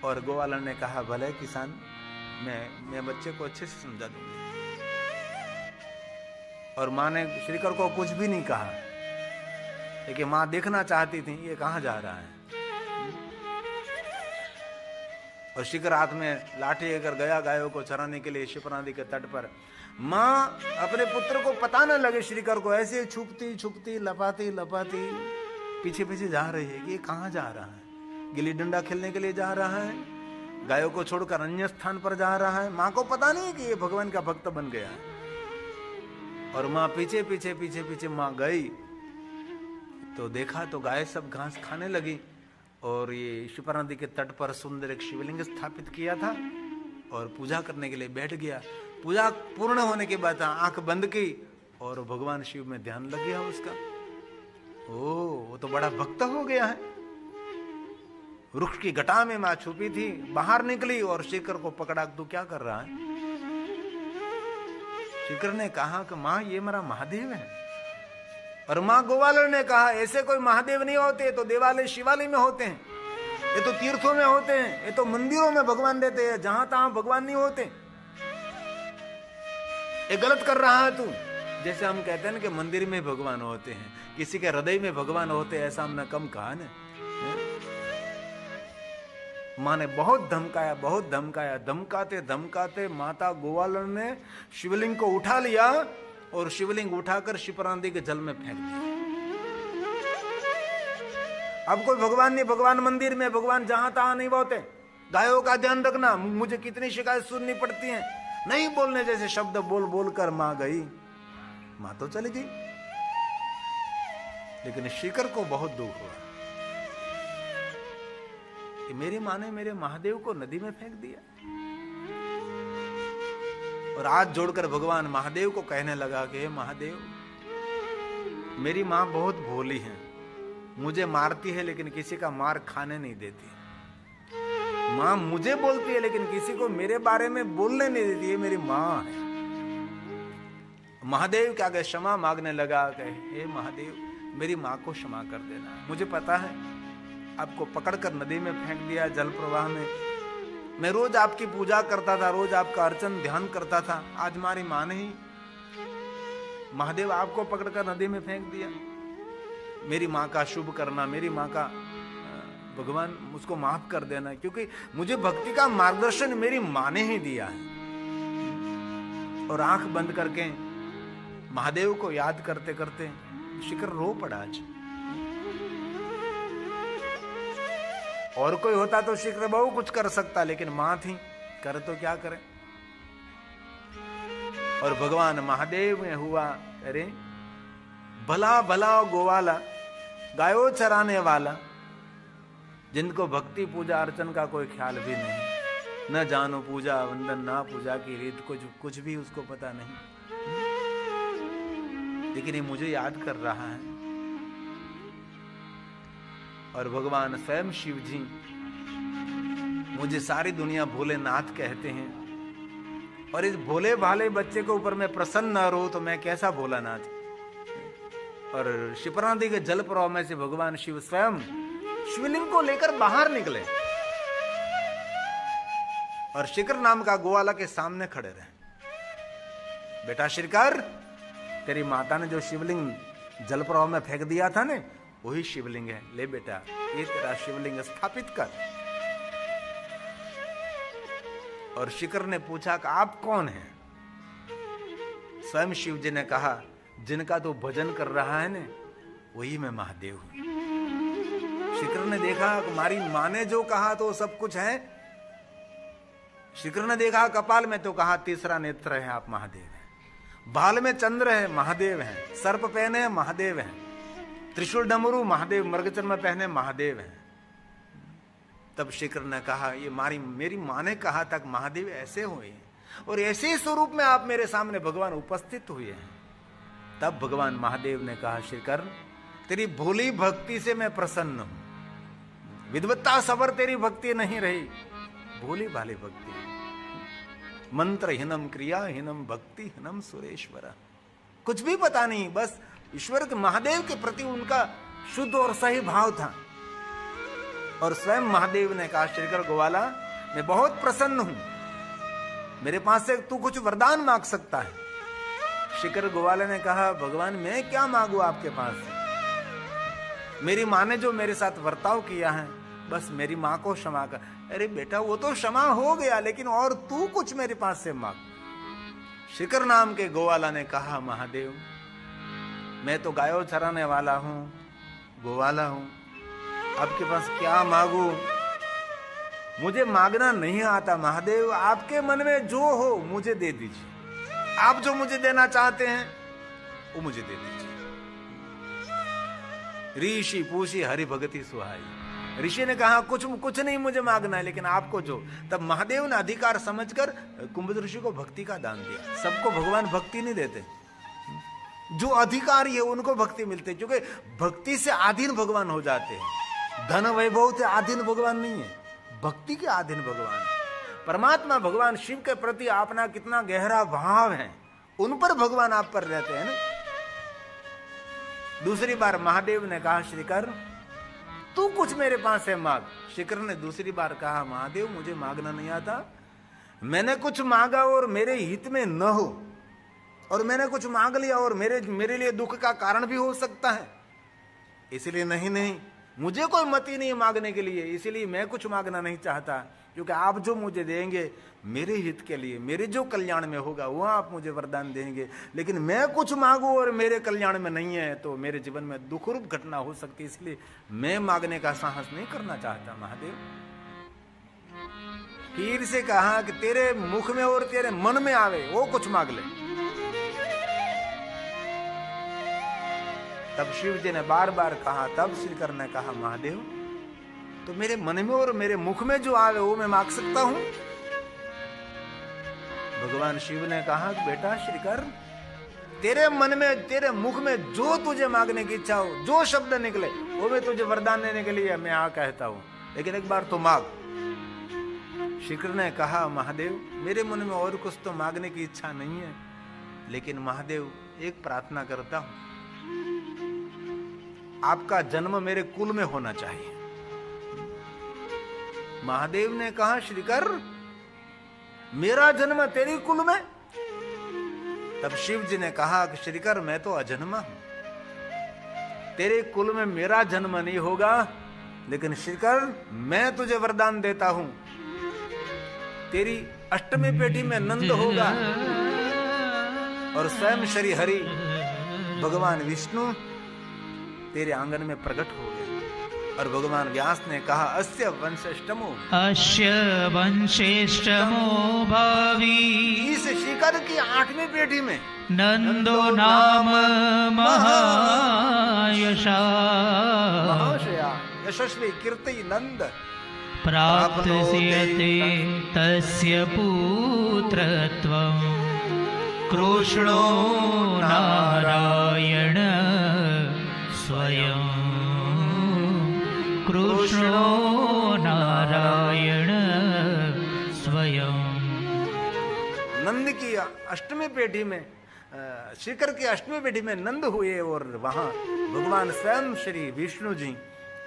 और गोवाला ने कहा भले किसान, मैं बच्चे को अच्छे से समझा दूंगी। और मां ने श्रीकर को कुछ भी नहीं कहा, लेकिन मां देखना चाहती थी ये कहां जा रहा है। और शिकर हाथ में लाठी लेकर गया गायों को चराने के लिए शिप्रा नदी के तट पर। मां अपने पुत्र को पता न लगे श्रीकर को ऐसे छुपती लपाती पीछे जा रही है कि ये कहां जा रहा है। गिल्ली डंडा खेलने के लिए जा रहा है, गायों को छोड़कर अन्य स्थान पर जा रहा है। मां को पता नहीं कि ये भगवान का भक्त बन गया है। और मां पीछे मां गई, तो देखा तो गाय सब घास खाने लगी और ये शिप्रा नदी के तट पर सुंदर एक शिवलिंग स्थापित किया था और पूजा करने के लिए बैठ गया। पूजा पूर्ण होने के बाद आंख बंद की और भगवान शिव में ध्यान लग गया उसका। ओ वो तो बड़ा भक्त हो गया है। वृक्ष की घटा में मां छुपी थी, बाहर निकली और शिखर को पकड़ा, तू क्या कर रहा है? शिखर ने कहा कि मां ये मेरा महादेव है। और मां गोवालर ने कहा ऐसे कोई महादेव नहीं होते, तो देवालय शिवालय में होते हैं, ये तो तीर्थों में होते हैं, ये तो मंदिरों में भगवान देते हैं, जहां तहां भगवान नहीं होते। ये गलत कर रहा है तू। जैसे हम कहते हैं ना कि मंदिर में भगवान होते हैं, किसी के हृदय में भगवान होते हैं, ऐसा हमने कम कहा ना। मां ने बहुत धमकाया, बहुत धमकाया। धमकाते धमकाते माता गोवालर ने शिवलिंग को उठा लिया और शिवलिंग उठाकर शिप्रा नदी के जल में फेंक दिया। अब कोई भगवान नहीं, भगवान मंदिर में, भगवान जहां तहां नहीं होते। गायों का ध्यान रखना, मुझे कितनी शिकायत सुननी पड़ती है, नहीं बोलने जैसे शब्द बोल बोल कर मां गई। मां तो चली गई, लेकिन शिखर को बहुत दुख हुआ कि मेरी मां ने मेरे महादेव को नदी में फेंक दिया। और हाथ जोड़कर भगवान महादेव को कहने लगा कि हे महादेव, मेरी मां बहुत भोली है, मुझे मारती है लेकिन किसी का मार खाने नहीं देती। मां मुझे बोलती है लेकिन किसी को मेरे बारे में बोलने नहीं देती है, मेरी मां है। महादेव के आगे क्षमा मांगने लगा कि हे महादेव, मेरी मां को क्षमा कर देना। मुझे पता है आपको पकड़कर नदी में फेंक दिया, जल प्रवाह में। मैं रोज आपकी पूजा करता था, रोज आपका अर्चन ध्यान करता था। आज हमारी मां ने ही महादेव आपको पकड़कर नदी में फेंक दिया। मेरी मां का शुभ करना, मेरी मां का भगवान मुझको माफ कर देना, क्योंकि मुझे भक्ति का मार्गदर्शन मेरी मां ने ही दिया है। और आंख बंद करके महादेव को याद करते करते शिखर रो पड़ा। आज और कोई होता तो शिखर बहु कुछ कर सकता, लेकिन मां थी, करे तो क्या करे। और भगवान महादेव में हुआ, अरे भला भला गोवाला, गायों चराने वाला, जिनको भक्ति पूजा अर्चन का कोई ख्याल भी नहीं, न जानो पूजा वंदन, ना पूजा की रीत, कुछ भी उसको पता नहीं, लेकिन ये मुझे याद कर रहा है। और भगवान स्वयं शिव जी मुझे सारी दुनिया भोलेनाथ कहते हैं, और इस भोले भाले बच्चे के ऊपर मैं प्रसन्न न रहूं तो मैं कैसा भोलानाथ। और शिप्रा नदी के जल प्रवाह में से भगवान शिव स्वयं शिवलिंग को लेकर बाहर निकले और शिखर नाम का गोवाला के सामने खड़े रहे। बेटा शिखर, तेरी माता ने जो शिवलिंग जल प्रवाह में फेंक दिया था ना, वही शिवलिंग है, ले बेटा ये तेरा शिवलिंग स्थापित कर। और शिखर ने पूछा कि आप कौन हैं? स्वयं शिव जी ने कहा, जिनका तो भजन कर रहा है ना, वही मैं महादेव हूं। शिखर ने देखा हमारी मां ने जो कहा तो सब कुछ है। शिखर ने देखा कपाल में तो कहा तीसरा नेत्र है, आप महादेव हैं। बाल में चंद्र है, महादेव हैं। सर्प पहने महादेव हैं। त्रिशूल डमरू महादेव, मृगचर्म में पहने महादेव हैं। तब शिखर ने कहा, ये मेरी मां ने कहा तक महादेव ऐसे हुए और ऐसे स्वरूप में आप मेरे सामने भगवान उपस्थित हुए हैं। तब भगवान महादेव ने कहा, शिखर तेरी भोली भक्ति से मैं प्रसन्न हूं। विद्वत्ता सबर तेरी भक्ति नहीं रही, भोली भाली भक्ति। मंत्रहीनम क्रियाहीनम भक्तिहीनम सुरेश्वर। कुछ भी पता नहीं, बस ईश्वर के महादेव के प्रति उनका शुद्ध और सही भाव था। और स्वयं महादेव ने कहा, श्रीकर गोवाला मैं बहुत प्रसन्न हूं, मेरे पास से तू कुछ वरदान मांग सकता है। शिखर गोवाला ने कहा, भगवान मैं क्या मांगू आपके पास से? मेरी मां ने जो मेरे साथ वर्ताव किया है, बस मेरी मां को क्षमा कर। अरे बेटा वो तो क्षमा हो गया, लेकिन और तू कुछ मेरे पास से मांग। शिखर नाम के गोवाला ने कहा, महादेव मैं तो गायों चराने वाला हूं, गोवाला हूं, आपके पास क्या मांगू? मुझे मांगना नहीं आता महादेव, आपके मन में जो हो मुझे दे दीजिए। आप जो मुझे देना चाहते हैं वो मुझे दे दीजिए। ऋषि पूछी हरि भगति सुहाई। ऋषि ने कहा कुछ नहीं मुझे मांगना है, लेकिन आपको जो। तब महादेव ने अधिकार समझकर कुंभ ऋषि को भक्ति का दान दिया। सबको भगवान भक्ति नहीं देते, जो अधिकारी है उनको भक्ति मिलती है, क्योंकि भक्ति से आधीन भगवान हो जाते हैं। धन वैभव से आधीन भगवान नहीं है, भक्ति के आधीन भगवान है। परमात्मा भगवान शिव के प्रति अपना कितना गहरा भाव है, उन पर भगवान आप पर रहते हैं ना। दूसरी बार महादेव ने कहा श्रीकर तू कुछ मेरे पास है मांग। श्रीकर ने दूसरी बार कहा महादेव मुझे मांगना नहीं आता, मैंने कुछ मांगा और मेरे हित में न हो, और मैंने कुछ मांग लिया और मेरे लिए दुख का कारण भी हो सकता है, इसलिए नहीं मुझे कोई मति नहीं मांगने के लिए, इसलिए मैं कुछ मांगना नहीं चाहता, क्योंकि आप जो मुझे देंगे मेरे हित के लिए, मेरे जो कल्याण में होगा वो आप मुझे वरदान देंगे। लेकिन मैं कुछ मांगू और मेरे कल्याण में नहीं है तो मेरे जीवन में दुख रूप घटना हो सकती है, इसलिए मैं मांगने का साहस नहीं करना चाहता। महादेव फिर से कहा कि तेरे मुख में और तेरे मन में आवे वो कुछ मांग ले। तब शिव जी ने बार बार कहा, तब श्रीकर ने कहा महादेव तो मेरे मन में और मेरे मुख में जो आवे वो मैं मांग सकता हूं। भगवान शिव ने कहा बेटा श्रीकर तेरे मन में तेरे मुख में जो तुझे मांगने की इच्छा हो, जो शब्द निकले वो मैं तुझे वरदान देने के लिए मैं कहता हूं, लेकिन एक बार तो मांग। श्रीकर ने कहा महादेव मेरे मन में और कुछ तो मांगने की इच्छा नहीं है, लेकिन महादेव एक प्रार्थना करता हूं, आपका जन्म मेरे कुल में होना चाहिए। महादेव ने कहा श्रीकर मेरा जन्म तेरी कुल में? तब शिव जी ने कहा कि श्रीकर मैं तो अजन्मा हूं, तेरे कुल में मेरा जन्म नहीं होगा, लेकिन श्रीकर मैं तुझे वरदान देता हूं, तेरी अष्टमी पेटी में नंद होगा और स्वयं श्री हरि भगवान विष्णु तेरे आंगन में प्रकट हो गए। और भगवान व्यास ने कहा अस्य वंशेष्टमो भावी। इस शिखर की 8वीं पेटी में नंदो नाम महायशा यशस्वी कीर्ति नंद प्राप्स्यते तस्य पुत्रत्वं कृष्णो नारायण स्वयं कृष्णो नारायण स्वयं। नंद की 8वीं पेटी में शिखर की 8वीं पेटी में नंद हुए और वहां भगवान स्वयं श्री विष्णु जी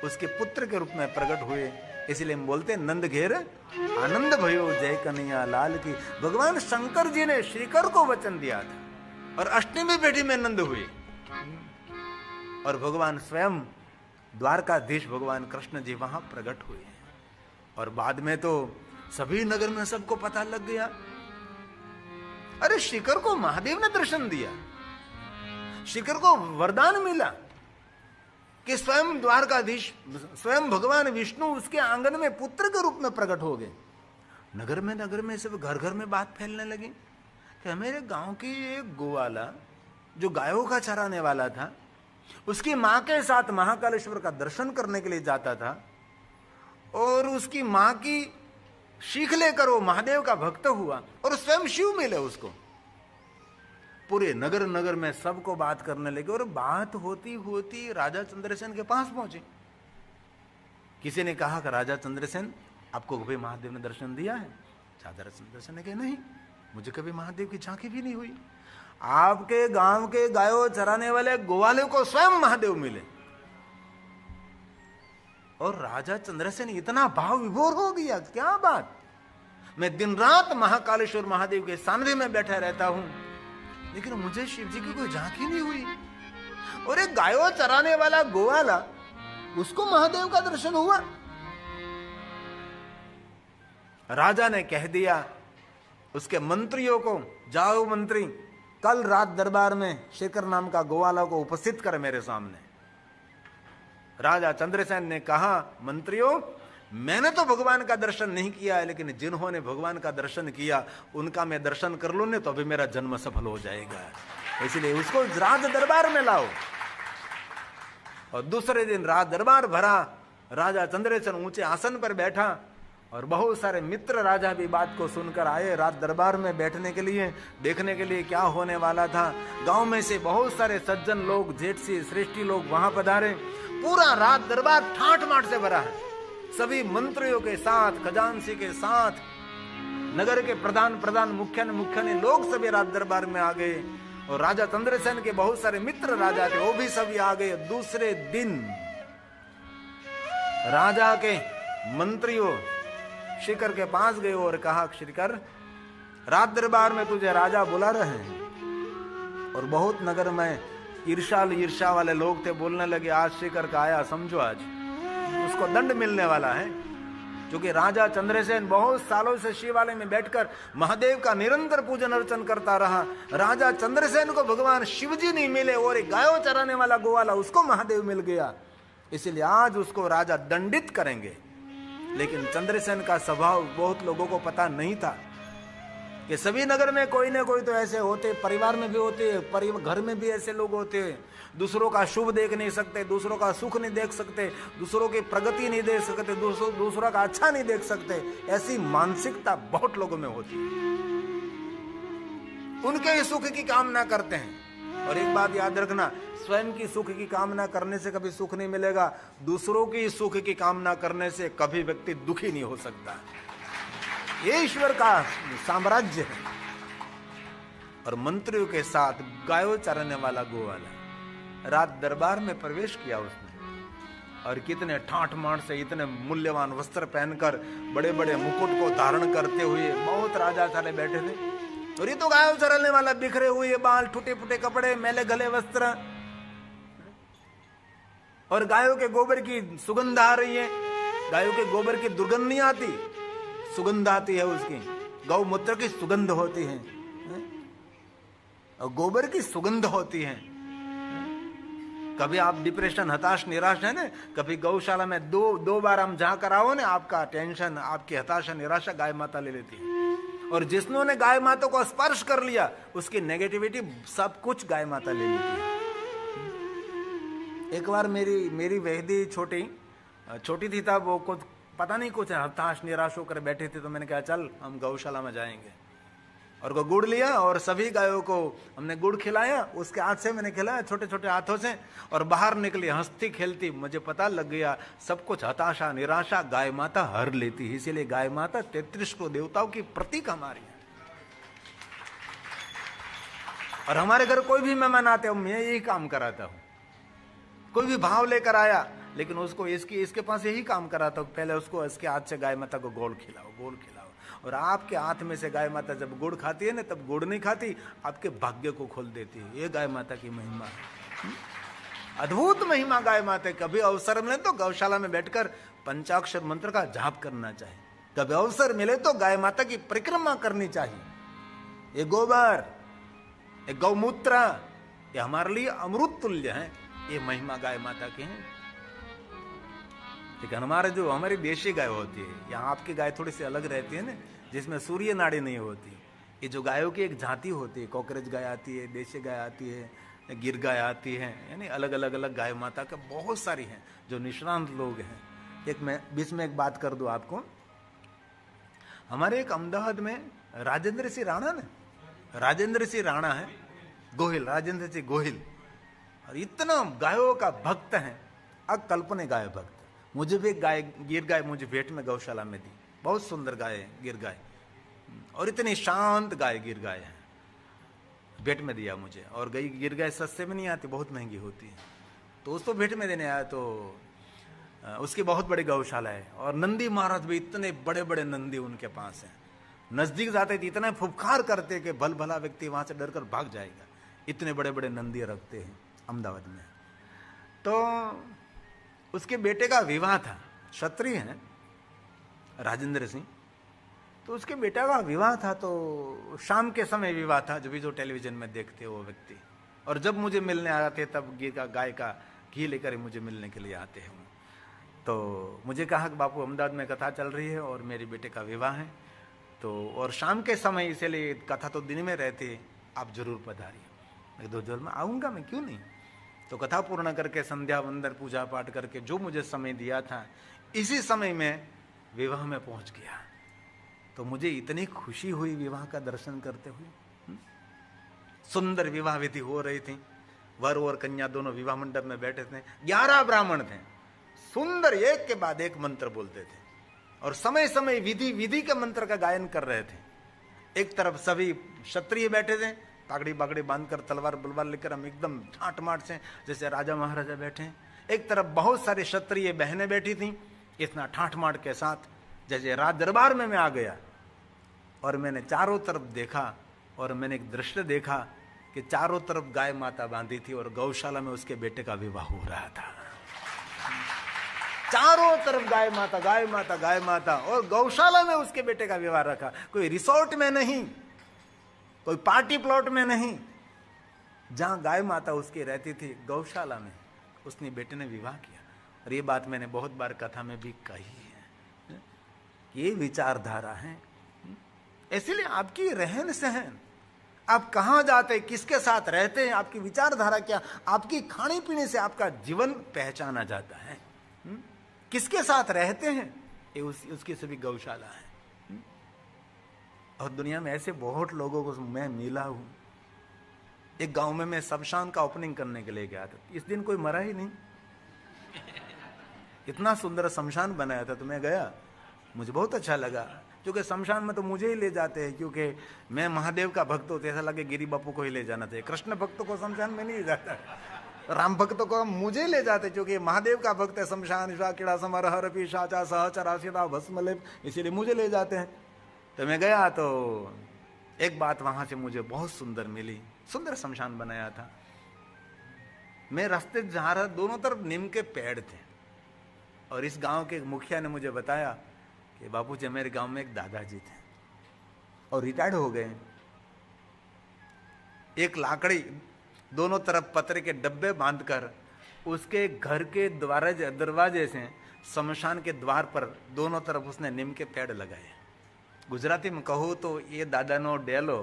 उसके पुत्र के रूप में प्रकट हुए, इसलिए हम बोलते हैं नंद घेर आनंद भयो जय कन्हैया लाल की। भगवान शंकर जी ने श्रीकर को वचन दिया था और 8वीं पेटी में नंद हुए और भगवान स्वयं द्वारकाधीश भगवान कृष्ण जी वहां प्रकट हुए। और बाद में तो सभी नगर में सबको पता लग गया, अरे शिखर को महादेव ने दर्शन दिया, शिखर को वरदान मिला कि स्वयं द्वारकाधीश स्वयं भगवान विष्णु उसके आंगन में पुत्र के रूप में प्रकट हो गए। नगर में सब घर घर में बात फैलने लगी कि मेरे गांव की एक गोवाला जो गायों का चराने वाला था, उसकी मां के साथ महाकालेश्वर का दर्शन करने के लिए जाता था और उसकी मां की सीख लेकर वो महादेव का भक्त हुआ और स्वयं शिव मिले उसको। पूरे नगर में सबको बात करने लगे और बात होती होती राजा चंद्रसेन के पास पहुंची। किसी ने कहा कि राजा चंद्रसेन आपको कभी महादेव ने दर्शन दिया है? राजा चंद्रसेन ने कहा नहीं, मुझे कभी महादेव की झांकी भी नहीं हुई। आपके गांव के गायों चराने वाले गोवाले को स्वयं महादेव मिले। और राजा चंद्रसेन इतना भाव विभोर हो गया, क्या बात, मैं दिन रात महाकालेश्वर महादेव के सानिध्य में बैठा रहता हूं, लेकिन मुझे शिव जी की कोई झांकी नहीं हुई। और एक गायों चराने वाला गोवाला, उसको महादेव का दर्शन हुआ। राजा ने कह दिया उसके मंत्रियों को, जाओ मंत्री कल रात दरबार में शेखर नाम का गोवाला को उपस्थित कर मेरे सामने। राजा चंद्रसेन ने कहा मंत्रियों मैंने तो भगवान का दर्शन नहीं किया है, लेकिन जिन्होंने भगवान का दर्शन किया उनका मैं दर्शन कर लूं, तो अभी मेरा जन्म सफल हो जाएगा, इसलिए उसको राज दरबार में लाओ। और दूसरे दिन राज दरबार भरा। राजा चंद्रसेन ऊंचे आसन पर बैठा और बहुत सारे मित्र राजा भी बात को सुनकर आए राज दरबार में बैठने के लिए, देखने के लिए क्या होने वाला था। गांव में से बहुत सारे सज्जन लोग, जेठसी श्रेष्ठी लोग वहां पधारे। पूरा राज दरबार ठाठ माठ से भरा है। सभी मंत्रियों के साथ, खजांची के साथ, नगर के प्रधान मुख्य लोग सभी राज दरबार में आ गए। और राजा चंद्रसेन के बहुत सारे मित्र राजा थे, वो भी सभी आ गए। दूसरे दिन राजा के मंत्रियों शिखर के पास गए और कहा, शिखर, राज दरबार में तुझे राजा बुला रहे हैं। और बहुत नगर में ईर्षा वाले लोग थे, बोलने लगे, आज शिखर का आया, समझो आज उसको दंड मिलने वाला है। क्योंकि राजा चंद्रसेन बहुत सालों से शिवालय में बैठकर महादेव का निरंतर पूजन अर्चन करता रहा। राजा चंद्रसेन को भगवान शिवजी नहीं मिले और एक गायों चराने वाला गोवाला उसको महादेव मिल गया, इसलिए आज उसको राजा दंडित करेंगे। लेकिन चंद्रसेन का स्वभाव बहुत लोगों को पता नहीं था कि सभी नगर में कोई ना कोई तो ऐसे होते, परिवार में भी होते, घर में भी ऐसे लोग होते, दूसरों का शुभ देख नहीं सकते, दूसरों का सुख नहीं देख सकते, दूसरों की प्रगति नहीं देख सकते, दूसरों का अच्छा नहीं देख सकते। ऐसी मानसिकता बहुत लोगों में होती है, उनके ही सुख की कामना करते हैं। और एक बात याद रखना, स्वयं की सुख की कामना करने से कभी सुख नहीं मिलेगा, दूसरों की सुख की कामना करने से कभी व्यक्ति दुखी नहीं हो सकता। ये ईश्वर का साम्राज्य है। और मंत्रियों के साथ गायों चराने वाला गोवाला रात दरबार में प्रवेश किया उसने, और कितने ठाठ माठ से, इतने मूल्यवान वस्त्र पहनकर, बड़े बड़े मुकुट को धारण करते हुए बहुत राजा सारे बैठे थे। और ये तो गायों चराने वाला, बिखरे हुए बाल, टूटे फूटे कपड़े, मैले गले वस्त्र, और गायों के गोबर की सुगंध आ रही है। गायों के गोबर की दुर्गंध नहीं आती, सुगंध आती है उसकी, गौमूत्र की सुगंध होती है और गोबर की सुगंध होती है। कभी आप डिप्रेशन, हताश, निराश है ना, कभी गौशाला में दो बार हम जाकर आओ ना, आपका टेंशन, आपकी हताशा, निराशा गाय माता ले लेती है। और जिसने गाय माता को स्पर्श कर लिया, उसकी नेगेटिविटी सब कुछ गाय माता ले लेती है। एक बार मेरी वहदी छोटी थी तब, वो कुछ पता नहीं, कुछ हताश निराश होकर बैठे थे, तो मैंने कहा चल हम गौशाला में जाएंगे। और वो गुड़ लिया और सभी गायों को हमने गुड़ खिलाया, उसके हाथ से मैंने खिलाया, छोटे छोटे हाथों से, और बाहर निकली हंसती खेलती। मुझे पता लग गया सब कुछ हताशा निराशा गाय माता हर लेती है। इसीलिए गाय माता 33 करोड़ देवताओं की प्रतीक हमारी है। और हमारे घर कोई भी मेहमान आते हो, मैं यही काम कराता हूं। कोई भी भाव लेकर आया, लेकिन उसको इसके पास यही काम कराता हूं, पहले उसको इसके हाथ से गाय माता को गोल खिलाओ। और आपके हाथ में से गाय माता जब गुड़ खाती है ना, तब गुड़ नहीं खाती, आपके भाग्य को खोल देती है। ये गाय माता की महिमा है, अद्भुत महिमा गाय माता। कभी अवसर मिले तो गौशाला में बैठकर पंचाक्षर मंत्र का जाप करना चाहिए। कभी अवसर मिले तो गाय माता की परिक्रमा करनी चाहिए। ये गोबर, ये गौमूत्र, ये हमारे लिए अमृत तुल्य है। ये महिमा गाय माता की है। लेकिन हमारी देशी गाय होती है, यहाँ आपकी गाय थोड़ी सी अलग रहती है ना, जिसमें सूर्य नाड़ी नहीं होती। ये जो गायों की एक जाति होती है, कॉकरेज गाय आती है, देशी गाय आती है, गिर गाय आती है, यानी अलग अलग गाय माता का बहुत सारी हैं जो निष्णांत लोग हैं। एक मैं बीच में एक बात कर दूं आपको, हमारे एक अहमदाबाद में राजेंद्र सिंह राणा है, गोहिल, राजेंद्र सिंह गोहिल, और इतना गायों का भक्त है, अकल्पनीय गाय भक्त। मुझे भी गिर गाय मुझे भेंट में गौशाला में दी, बहुत सुंदर गाय है गिर गाय, और इतनी शांत गाय गिर गाय है, भेंट में दिया मुझे। और गिर गाय सस्ते में नहीं आती, बहुत महंगी होती है, तो उसको भेंट में देने आया। तो उसकी बहुत बड़ी गौशाला है, और नंदी महाराज भी, इतने बड़े बड़े नंदी उनके पास है। नजदीक जाते थे इतना फुफकार करते कि भल भला व्यक्ति वहां से डरकर भाग जाएगा, इतने बड़े बड़े नंदी रखते हैं अहमदाबाद में। तो उसके बेटे का विवाह था, क्षत्रिय है राजेंद्र सिंह, तो उसके बेटा का विवाह था। तो शाम के समय विवाह था, जो टेलीविजन में देखते वो व्यक्ति। और जब मुझे मिलने आते तब गाय का घी लेकर मुझे मिलने के लिए आते हैं। तो मुझे कहा कि बापू अहमदाबाद में कथा चल रही है और मेरे बेटे का विवाह है, तो और शाम के समय, इसलिए कथा तो दिन में रहती है, आप जरूर पधारिए। मैं 2 जरूर में आऊँगा, मैं क्यों नहीं। तो कथा पूर्ण करके संध्या वंदन पूजा पाठ करके जो मुझे समय दिया था, इसी समय में विवाह में पहुंच गया। तो मुझे इतनी खुशी हुई विवाह का दर्शन करते हुए। सुंदर विवाह विधि हो रही थी, वर और कन्या दोनों विवाह मंडप में बैठे थे। 11 ब्राह्मण थे, सुंदर एक के बाद एक मंत्र बोलते थे और समय समय विधि विधि के मंत्र का गायन कर रहे थे। एक तरफ सभी क्षत्रिय बैठे थे, पागड़ी बागड़ी बांधकर तलवार बलवार लेकर हम एकदम ठाट माट से जैसे राजा महाराजा बैठे हैं। एक तरफ बहुत सारे क्षत्रिय बहनें बैठी थी, इतना ठाट माट के साथ जैसे राज दरबार में मैं आ गया। और मैंने चारों तरफ देखा और मैंने एक दृश्य देखा कि चारों तरफ गाय माता बांधी थी और गौशाला में उसके बेटे का विवाह हो रहा था। चारों तरफ गाय माता गाय माता गाय माता, और गौशाला में उसके बेटे का विवाह रखा। कोई रिसोर्ट में नहीं, कोई पार्टी प्लॉट में नहीं, जहां गाय माता उसकी रहती थी, गौशाला में उसने बेटे ने विवाह किया। और ये बात मैंने बहुत बार कथा में भी कही है, ये विचारधारा है। इसलिए आपकी रहन सहन, आप कहां जाते, किसके साथ रहते हैं, आपकी विचारधारा क्या, आपकी खाने पीने से आपका जीवन पहचाना जाता है। किसके साथ रहते हैं ये उसकी सभी गौशाला है। और दुनिया में ऐसे बहुत लोगों को मैं मिला हूं। एक गांव में मैं शमशान का ओपनिंग करने के लिए गया था। इस दिन कोई मरा ही नहीं, इतना सुंदर शमशान बनाया था। तो मैं गया, मुझे बहुत अच्छा लगा, क्योंकि शमशान में तो मुझे ही ले जाते हैं, क्योंकि मैं महादेव का भक्त हूं। ऐसा लगे गिरी बापू को ही ले जाना चाहिए। कृष्ण भक्तों को शमशान में नहीं जाता, राम भक्तों को मुझे ले जाते, क्योंकि महादेव का भक्त है। शमशान कीड़ा समर हर पिशाचा सहचरासिता भस्मलेप, इसीलिए मुझे ले जाते हैं। तो मैं गया तो एक बात वहां से मुझे बहुत सुंदर मिली। सुंदर शमशान बनाया था। मैं रास्ते जा रहा, दोनों तरफ नीम के पेड़ थे। और इस गांव के मुखिया ने मुझे बताया कि बापूजी मेरे गांव में एक दादाजी थे और रिटायर्ड हो गए। एक लाकड़ी दोनों तरफ पत्रे के डब्बे बांधकर उसके घर के दरवाजे से शमशान के द्वार पर दोनों तरफ उसने नीम के पेड़ लगाए। गुजराती में कहूँ तो ये दादानो डेलो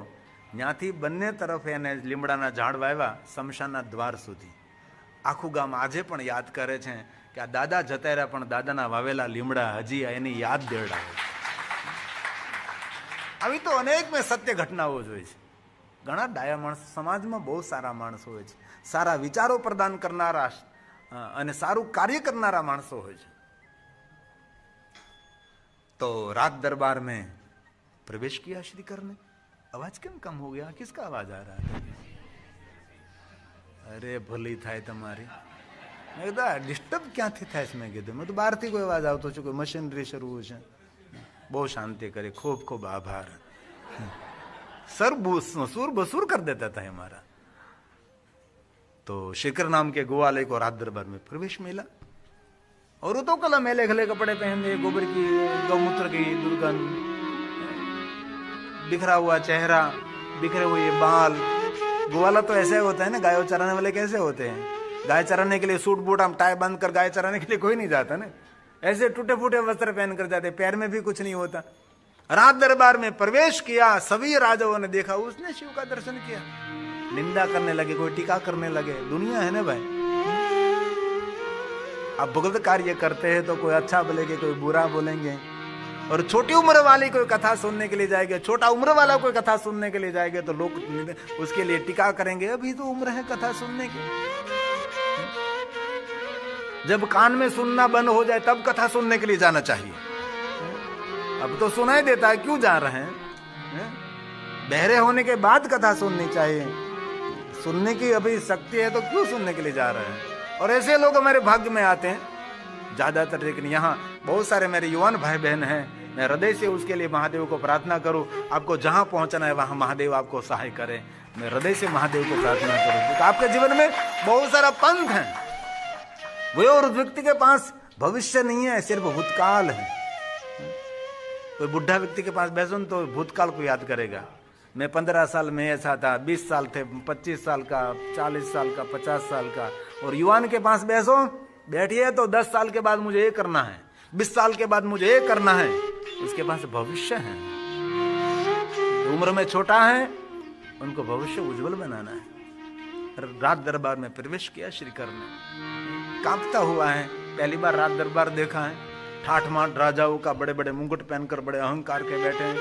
न्याथी બંને તરફ એને લીમડાના ઝાડ વાવ્યા શમશાનના દ્વાર સુધી। આખું ગામ આજે પણ યાદ કરે છે કે આ દાદા જતા રહ્યા પણ દાદાના વાવેલા લીમડા હજી એની યાદ દેવડાવે। આવી તો અનેક મેં સત્ય ઘટનાઓ જોઈ છે। ઘણા ડાયા માણસ સમાજમાં બહુ સારા માણસો હોય છે, સારા વિચારો પ્રદાન કરનારા અને સારું કાર્ય કરનારા માણસો હોય છે। तो रात दरबार में प्रवेश किया श्रीकर ने। आवाज क्यों कम हो गया, किसका आवाज आ रहा है? अरे भली थाय तमारी, मैं कदा डिस्टर्ब क्या थी था इसमें कीधुं। मैं तो बाहर थी कोई आवाज आवतो छे, कोई मशीनरी शरू छे। बहुत शांति करे, खूब खूब आभार। सर सुर बसूर कर देता था हमारा। तो शेखर नाम के ग्वाले को रात दरबार में प्रवेश मिला और वो तो कला मैले खले कपड़े पहन लिए, गोबर की गौमूत्र की दुर्गंध, बिखरा हुआ चेहरा, बिखरे हुए बाल। ग्वाला तो ऐसे होता है ना, गायों चराने वाले कैसे होते हैं। गाय चराने के लिए सूट बूट हम टाई बंद कर गाय चराने के लिए कोई नहीं जाता ना, ऐसे टूटे फूटे वस्त्र पहन कर जाते, पैर में भी कुछ नहीं होता। रात दरबार में प्रवेश किया, सभी राजाओं ने देखा, उसने शिव का दर्शन किया। निंदा करने लगे, कोई टीका करने लगे। दुनिया है ना भाई, अब भगवत कार्य करते हैं तो कोई अच्छा बोलेंगे, कोई बुरा बोलेंगे। और छोटी उम्र वाली कोई कथा सुनने के लिए जाएंगे, छोटा उम्र वाला कोई कथा सुनने के लिए जाएंगे तो लोग उसके लिए टीका करेंगे। अभी तो उम्र है कथा सुनने की। जब कान में सुनना बंद हो जाए तब कथा सुनने के लिए जाना चाहिए। अब तो सुनाई देता है, क्यों जा रहे हैं? बहरे होने के बाद कथा सुननी चाहिए। सुनने की अभी शक्ति है तो क्यों सुनने के लिए जा रहे हैं? और ऐसे लोग हमारे भाग्य में आते हैं ज्यादातर। लेकिन यहाँ बहुत सारे मेरे युवान भाई बहन हैं, मैं हृदय से उसके लिए महादेव को प्रार्थना करूं। आपको जहां पहुंचना है वहां महादेव आपको सहाय करे। मैं हृदय से महादेव को प्रार्थना करूं, क्योंकि आपके जीवन में बहुत सारा पंथ है। वो और व्यक्ति के पास भविष्य नहीं है, सिर्फ भूतकाल है। कोई बुढ़ा व्यक्ति के पास बैठो तो भूतकाल को याद करेगा। मैं 15 साल में ऐसा था, 20 साल थे, 25 साल का, 40 साल का, 50 साल का। और युवान के पास बैठिए तो 10 साल के बाद मुझे ये करना है, 20 साल के बाद मुझे ये करना है। उसके पास भविष्य है। उम्र में छोटा है, उनको भविष्य उज्जवल बनाना है। राज दरबार में प्रवेश किया श्रीकर ने। कांपता हुआ है, पहली बार राज दरबार देखा है। ठाठ माठ राजाओं का बड़े बड़े मुकुट पहनकर बड़े अहंकार के बैठे हैं।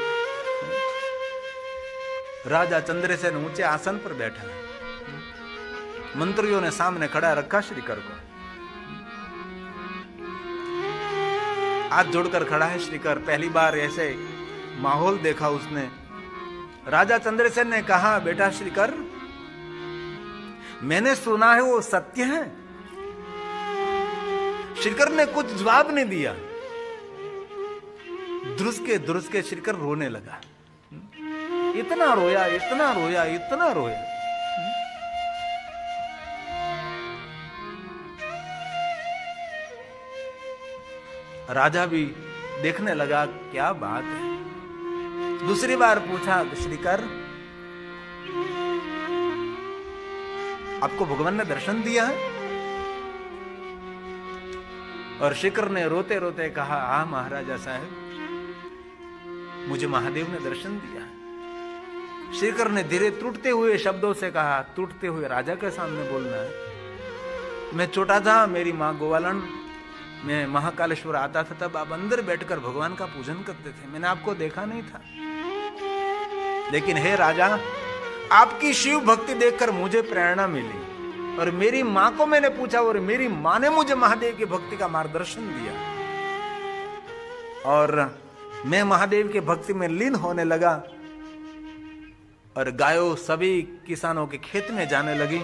राजा चंद्रसेन ऊंचे आसन पर बैठा है। मंत्रियों ने सामने खड़ा रखा श्रीकर को। हाथ जोड़कर खड़ा है श्रीकर। पहली बार ऐसे माहौल देखा उसने। राजा चंद्रसेन ने कहा, बेटा श्रीकर, मैंने सुना है वो सत्य है? श्रीकर ने कुछ जवाब नहीं दिया। धुरस के श्रीकर रोने लगा। इतना रोया, इतना रोया, इतना रोया। राजा भी देखने लगा, क्या बात है। दूसरी बार पूछा, श्रीकर, आपको भगवान ने दर्शन दिया है? और श्रीकर ने रोते रोते कहा, हाँ महाराजा साहब, मुझे महादेव ने दर्शन दिया है। श्रीकर ने धीरे टूटते हुए शब्दों से कहा, टूटते हुए राजा के सामने बोलना है, मैं छोटा था, मेरी माँ गोवालन में महाकालेश्वर आता था, तब आप अंदर बैठकर भगवान का पूजन करते थे। मैंने आपको देखा नहीं था, लेकिन हे राजा, आपकी शिव भक्ति देखकर मुझे प्रेरणा मिली और मेरी माँ को मैंने पूछा और मेरी माँ ने मुझे महादेव की भक्ति का मार्गदर्शन दिया और मैं महादेव के भक्ति में लीन होने लगा और गायों सभी किसानों के खेत में जाने लगी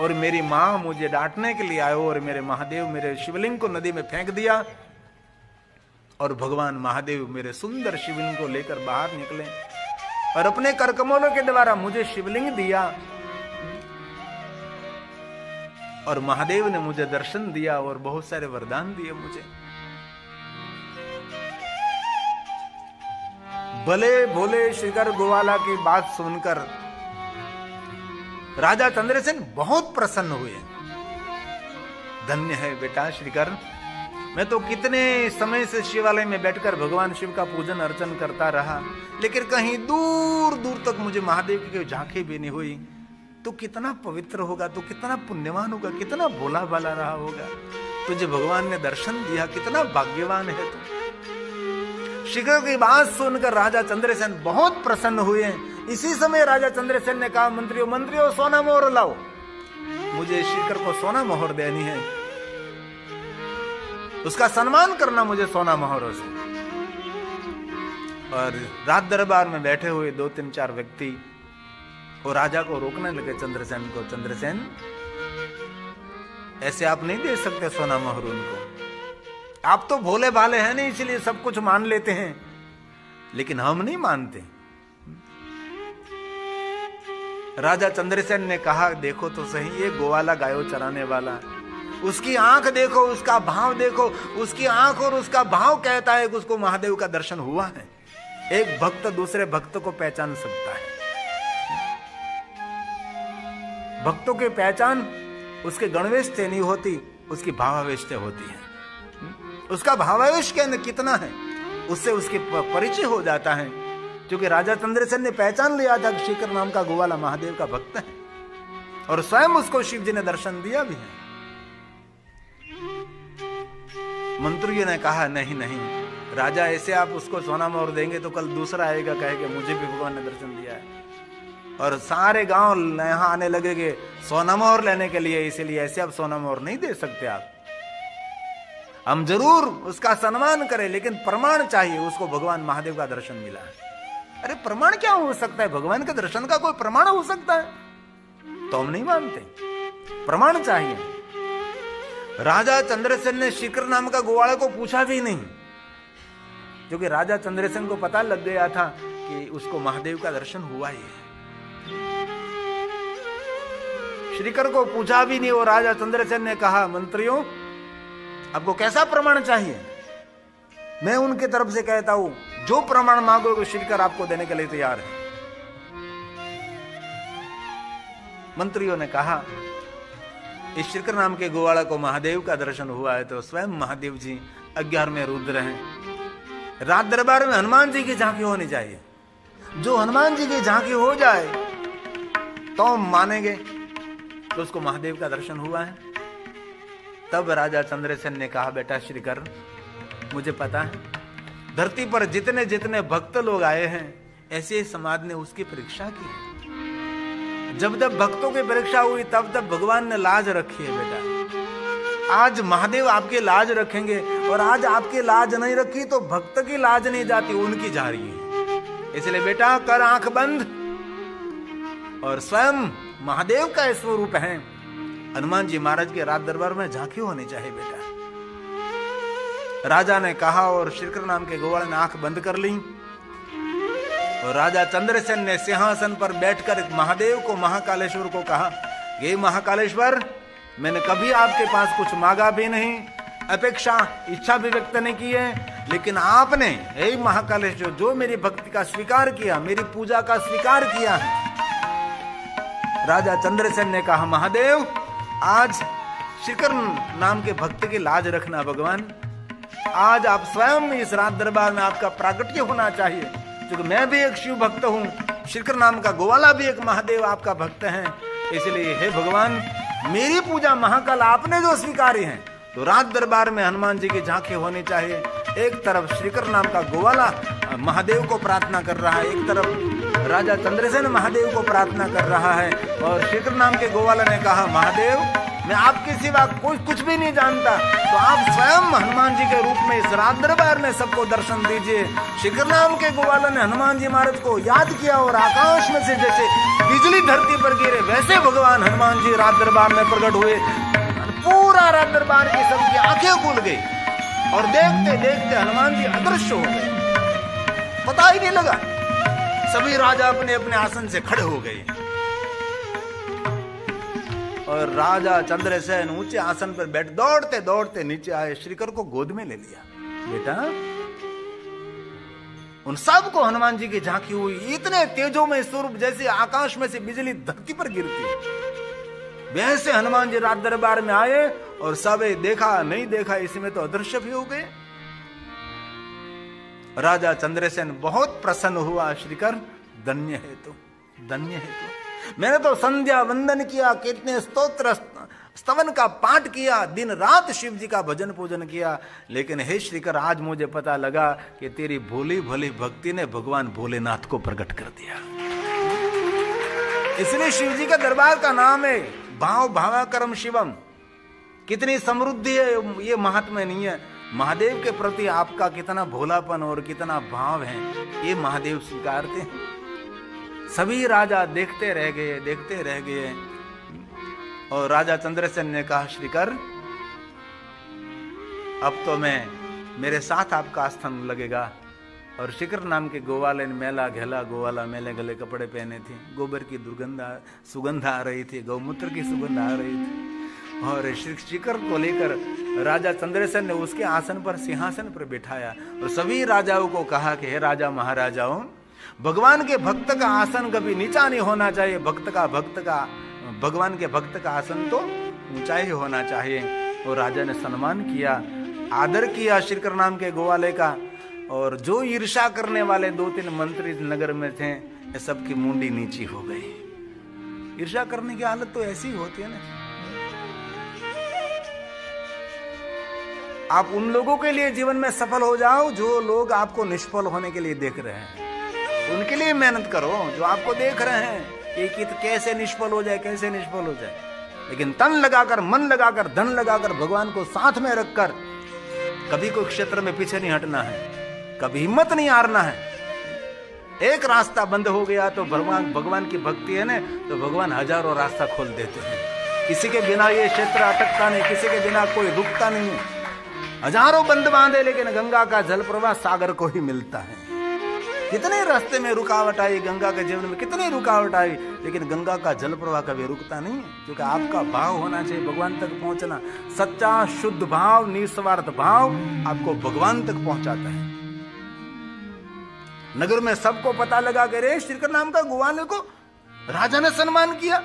और मेरी माँ मुझे डांटने के लिए आयो और मेरे महादेव मेरे शिवलिंग को नदी में फेंक दिया और भगवान महादेव मेरे सुंदर शिवलिंग को लेकर बाहर निकले और अपने करकमलों के द्वारा मुझे शिवलिंग दिया और महादेव ने मुझे दर्शन दिया और बहुत सारे वरदान दिए मुझे। भले भोले श्रीकर गोवाला की बात सुनकर राजा चंद्रसेन बहुत प्रसन्न हुए। धन्य है बेटा श्रीकर, मैं तो कितने समय से शिवालय में बैठकर भगवान शिव का पूजन अर्चन करता रहा, लेकिन कहीं दूर दूर तक मुझे महादेव की झांकी भी नहीं हुई। तो कितना पवित्र होगा, तो कितना पुण्यवान होगा, कितना भोला भाला रहा होगा। तुझे भगवान ने दर्शन दिया, कितना भाग्यवान है तू। श्रीकर की बात सुनकर राजा चंद्रसेन बहुत प्रसन्न हुए। इसी समय राजा चंद्रसेन ने कहा, मंत्रियों मंत्रियों सोना मोहर लाओ, मुझे श्रीकर को सोना मोहर देनी है, उसका सम्मान करना मुझे सोना मोहरों से। और राज दरबार में बैठे हुए 2-3-4 व्यक्ति वो राजा को रोकने लगे चंद्रसेन को। चंद्रसेन, ऐसे आप नहीं दे सकते सोना मोहर उनको, आप तो भोले भाले हैं नहीं, इसलिए सब कुछ मान लेते हैं, लेकिन हम नहीं मानते। राजा चंद्रसेन ने कहा, देखो तो सही, ये गोवाला गायों चराने वाला, उसकी आंख देखो, उसका भाव देखो, उसकी आंख और उसका भाव कहता है कि उसको महादेव का दर्शन हुआ है। एक भक्त दूसरे भक्त को पहचान सकता है। भक्तों की पहचान उसके गणवेश से नहीं होती, उसकी भावावेश से होती है। उसका भावावेश के अंदर कितना है, उससे उसके परिचय हो जाता है। क्योंकि राजा चंद्रसेन ने पहचान लिया था कि श्रीकर नाम का गोवाला महादेव का भक्त है और स्वयं उसको शिव जी ने दर्शन दिया भी है। मंत्रियों ने कहा, नहीं नहीं राजा, ऐसे आप उसको सोना मोहर देंगे तो कल दूसरा आएगा कहेगा मुझे भी भगवान ने दर्शन दिया है, और सारे गांव यहां आने लगेंगे सोना मोहर लेने के लिए, इसीलिए ऐसे आप सोना मोहर नहीं दे सकते। आप हम जरूर उसका सम्मान करें, लेकिन प्रमाण चाहिए उसको भगवान महादेव का दर्शन मिला है। अरे प्रमाण क्या हो सकता है, भगवान के दर्शन का कोई प्रमाण हो सकता है? तो हम नहीं मानते, प्रमाण चाहिए। राजा चंद्रसेन ने श्रीकर नाम का गोवाला को पूछा भी नहीं, क्योंकि राजा चंद्रसेन को पता लग गया था कि उसको महादेव का दर्शन हुआ ही है। श्रीकर को पूछा भी नहीं और राजा चंद्रसेन ने कहा, मंत्रियों आपको कैसा प्रमाण चाहिए? मैं उनके तरफ से कहता हूं, जो प्रमाण मांगोगे श्रीकर आपको देने के लिए तैयार है। मंत्रियों ने कहा, इस श्रीकर नाम के गोवाला को महादेव का दर्शन हुआ है तो स्वयं महादेव जी 11वें रुद्र हैं। राज दरबार में हनुमान जी की झांकी होनी चाहिए। जो हनुमान जी की झांकी हो जाए तो हम मानेंगे, तो उसको महादेव का दर्शन हुआ है। तब राजा चंद्रसेन ने कहा, बेटा श्रीकर, मुझे पता है धरती पर जितने जितने भक्त लोग आए हैं, ऐसे समाज ने उसकी परीक्षा की। जब जब भक्तों की परीक्षा हुई तब तब भगवान ने लाज रखी है बेटा। आज महादेव आपके लाज रखेंगे, और आज आपकी लाज नहीं रखी तो भक्त की लाज नहीं जाती, उनकी जा रही है। इसलिए बेटा कर आंख बंद, और स्वयं महादेव का स्वरूप है। हनुमान जी महाराज के राज दरबार में झांकी होनी चाहिए बेटा। राजा ने कहा और श्रीकर नाम के गोवाल ने आंख बंद कर ली, और राजा चंद्रसेन ने सिंहासन पर बैठकर महादेव को, महाकालेश्वर को कहा, ये महाकालेश्वर, मैंने कभी आपके पास कुछ मांगा भी नहीं, अपेक्षा इच्छा भी व्यक्त नहीं की है, लेकिन आपने हे महाकालेश्वर जो मेरी भक्ति का स्वीकार किया, मेरी पूजा का स्वीकार किया है। राजा चंद्रसेन ने कहा, महादेव आज श्रीकर नाम के भक्त की लाज रखना भगवान। आज आप स्वयं इस राज दरबार में आपका प्राकट्य होना चाहिए, क्योंकि मैं भी एक शिव भक्त हूँ, श्रीकर नाम का गोवाला भी एक महादेव आपका भक्त है। इसलिए हे भगवान, मेरी पूजा महाकाल आपने जो स्वीकारी है, तो राज दरबार में हनुमान जी की झांकी होनी चाहिए। एक तरफ श्रीकर नाम का गोवाला महादेव को प्रार्थना कर रहा है, एक तरफ राजा चंद्रसेन महादेव को प्रार्थना कर रहा है, और श्रीकर नाम के गोवाला ने कहा, महादेव मैं आपके सिवा कोई कुछ भी नहीं जानता, तो आप स्वयं हनुमान जी के रूप में इस राज दरबार में सबको दर्शन दीजिए। श्रीकर नाम के गोवाला ने हनुमान जी महाराज को याद किया, और आकाश में से जैसे बिजली धरती पर गिरे, वैसे भगवान हनुमान जी राज दरबार में प्रकट हुए। पूरा राज दरबार की सबकी आंखें खुल गई, और देखते देखते हनुमान जी अदृश्य हो गए, पता ही नहीं लगा। सभी राजा अपने अपने आसन से खड़े हो गए, और राजा चंद्रसेन ऊंचे आसन पर बैठ दौड़ते दौड़ते नीचे आए, श्रीकर को गोद में ले लिया। बेटा, उन सबको हनुमान जी की झांकी हुई, इतने तेजों में स्वरूप जैसे आकाश में से बिजली धरती पर गिरती है, वैसे हनुमान जी राज दरबार में आए, और सब देखा नहीं देखा इसमें तो अदृश्य भी हो गए। राजा चंद्रसेन बहुत प्रसन्न हुआ, श्रीकर धन्य है तो, धन्य है तो। मैंने तो संध्या वंदन किया, कितने स्तोत्र स्तवन का पाठ किया, दिन रात शिव जी का भजन पूजन किया, लेकिन हे श्रीकर, आज मुझे पता लगा कि तेरी भोली भली भक्ति ने भगवान भोलेनाथ को प्रकट कर दिया। इसलिए शिव जी का दरबार का नाम है भाव भावाकरम शिवम। कितनी समृद्धि है, ये महात्म्य नहीं है। महादेव के प्रति आपका कितना भोलापन और कितना भाव है, ये महादेव स्वीकारते हैं। सभी राजा देखते रह गए, देखते रह गए, और राजा चंद्रसेन ने कहा, श्रीकर अब तो मेरे साथ आपका आस्थान लगेगा। और श्रीकर नाम के गोवाले ने मेला घेला, गोवाला मेले गले कपड़े पहने थे, गोबर की सुगंध आ रही थी, गौमूत्र की सुगंध आ रही थी, और श्रीकर को लेकर राजा चंद्रसेन ने उसके आसन पर, सिंहासन पर बिठाया, और सभी राजाओं को कहा कि हे राजा महाराजाओं, भगवान के भक्त का आसन कभी नीचा नहीं होना चाहिए, भगवान के भक्त का आसन तो ऊंचा ही होना चाहिए। और राजा ने सम्मान किया, आदर किया श्रीकर नाम के गोवाले का, और जो ईर्ष्या करने वाले 2-3 मंत्री नगर में थे, ये सबकी मुंडी नीची हो गई। ईर्ष्या करने की हालत तो ऐसी ही होती है ना। आप उन लोगों के लिए जीवन में सफल हो जाओ जो लोग आपको निष्फल होने के लिए देख रहे हैं, उनके लिए मेहनत करो। जो आपको देख रहे हैं कि कैसे निष्फल हो जाए, कैसे निष्फल हो जाए, लेकिन तन लगाकर, मन लगाकर, धन लगाकर, भगवान को साथ में रखकर कभी कोई क्षेत्र में पीछे नहीं हटना है, कभी हिम्मत नहीं हारना है। एक रास्ता बंद हो गया तो भगवान की भक्ति है ना, तो भगवान हजारों रास्ता खोल देते हैं। किसी के बिना ये क्षेत्र अटकता नहीं, किसी के बिना कोई रुकता नहीं है। हजारों बंद बांधे, लेकिन गंगा का जल प्रवाह सागर को ही मिलता है। कितने रास्ते में रुकावट आई, गंगा के जीवन में कितनी रुकावट आई, लेकिन गंगा का जल प्रवाह कभी रुकता नहीं है, क्योंकि आपका भाव होना चाहिए भगवान तक पहुंचना। सच्चा शुद्ध भाव, निस्वार्थ भाव आपको भगवान तक पहुंचाता है। नगर में सबको पता लगा कि रे श्रीकर नाम का गोवाले को राजा ने सम्मान किया।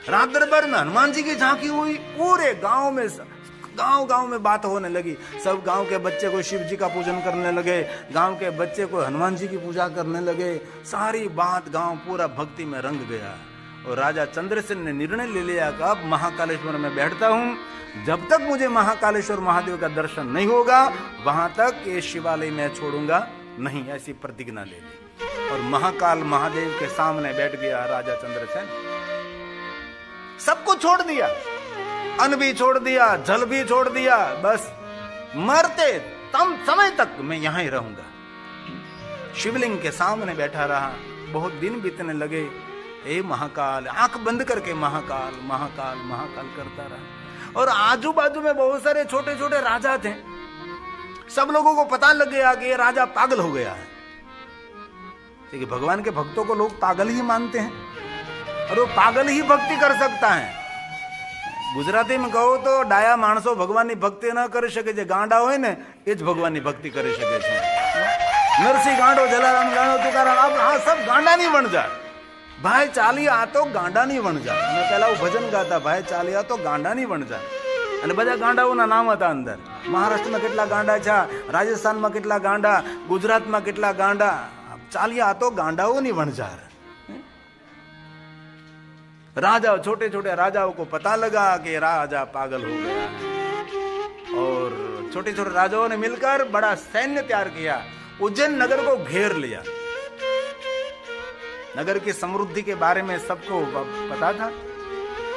रात दरबार में हनुमान जी की झांकी हुई, पूरे गांव में बात होने लगी। सब गांव के बच्चे को शिव जी का पूजन करने लगे, गांव के बच्चे को हनुमान जी की पूजा करने लगे। सारी बात गांव पूरा भक्ति में रंग गया। और राजा चंद्रसेन ने निर्णय ले लिया कि अब महाकालेश्वर में बैठता हूं, जब तक मुझे महाकालेश्वर महादेव का दर्शन नहीं होगा वहां तक ये शिवालय में छोड़ूंगा नहीं, ऐसी प्रतिज्ञा ले ली। और महाकाल महादेव के सामने बैठ गया राजा चंद्रसेन। सब कुछ छोड़ दिया, अन्न भी छोड़ दिया, जल भी छोड़ दिया, बस मरते तम समय तक मैं यहां ही रहूंगा। शिवलिंग के सामने बैठा रहा, बहुत दिन बीतने लगे। हे महाकाल, आंख बंद करके महाकाल महाकाल महाकाल करता रहा। और आजू बाजू में बहुत सारे छोटे छोटे राजा थे। सब लोगों को पता लग गया कि ये राजा पागल हो गया है, क्योंकि भगवान के भक्तों को लोग पागल ही मानते हैं और वो पागल ही भक्ति कर सकता है। गुजराती में कहो तो डाया माणसो भगवान की भक्ति न कर सके, जे गांडा होय ने ए ज भगवान की भक्ति कर सके छे। नरसिंह गांडो, जलाराम गांडो, तुकाराम, आप हाँ सब गांडा नहीं बन जा। भाई चालिया आ तो गांडा नहीं बन जा। मैं पहला भजन गाता, भाई चालिया तो गांडा नहीं बन जा। અને બધા ગાંડાઓના નામ હતા અંદર। મહારાષ્ટ્રમાં કેટલા ગાંડા છે, રાજસ્થાનમાં કેટલા ગાંડા, ગુજરાતમાં કેટલા ગાંડા। ચાલિયા તો ગાંડાઓ ની વણઝાર। राजा, छोटे छोटे राजाओं को पता लगा कि राजा पागल हो गया है और छोटे छोटे राजाओं ने मिलकर बड़ा सैन्य तैयार किया, उज्जैन नगर को घेर लिया। नगर की समृद्धि के बारे में सबको पता था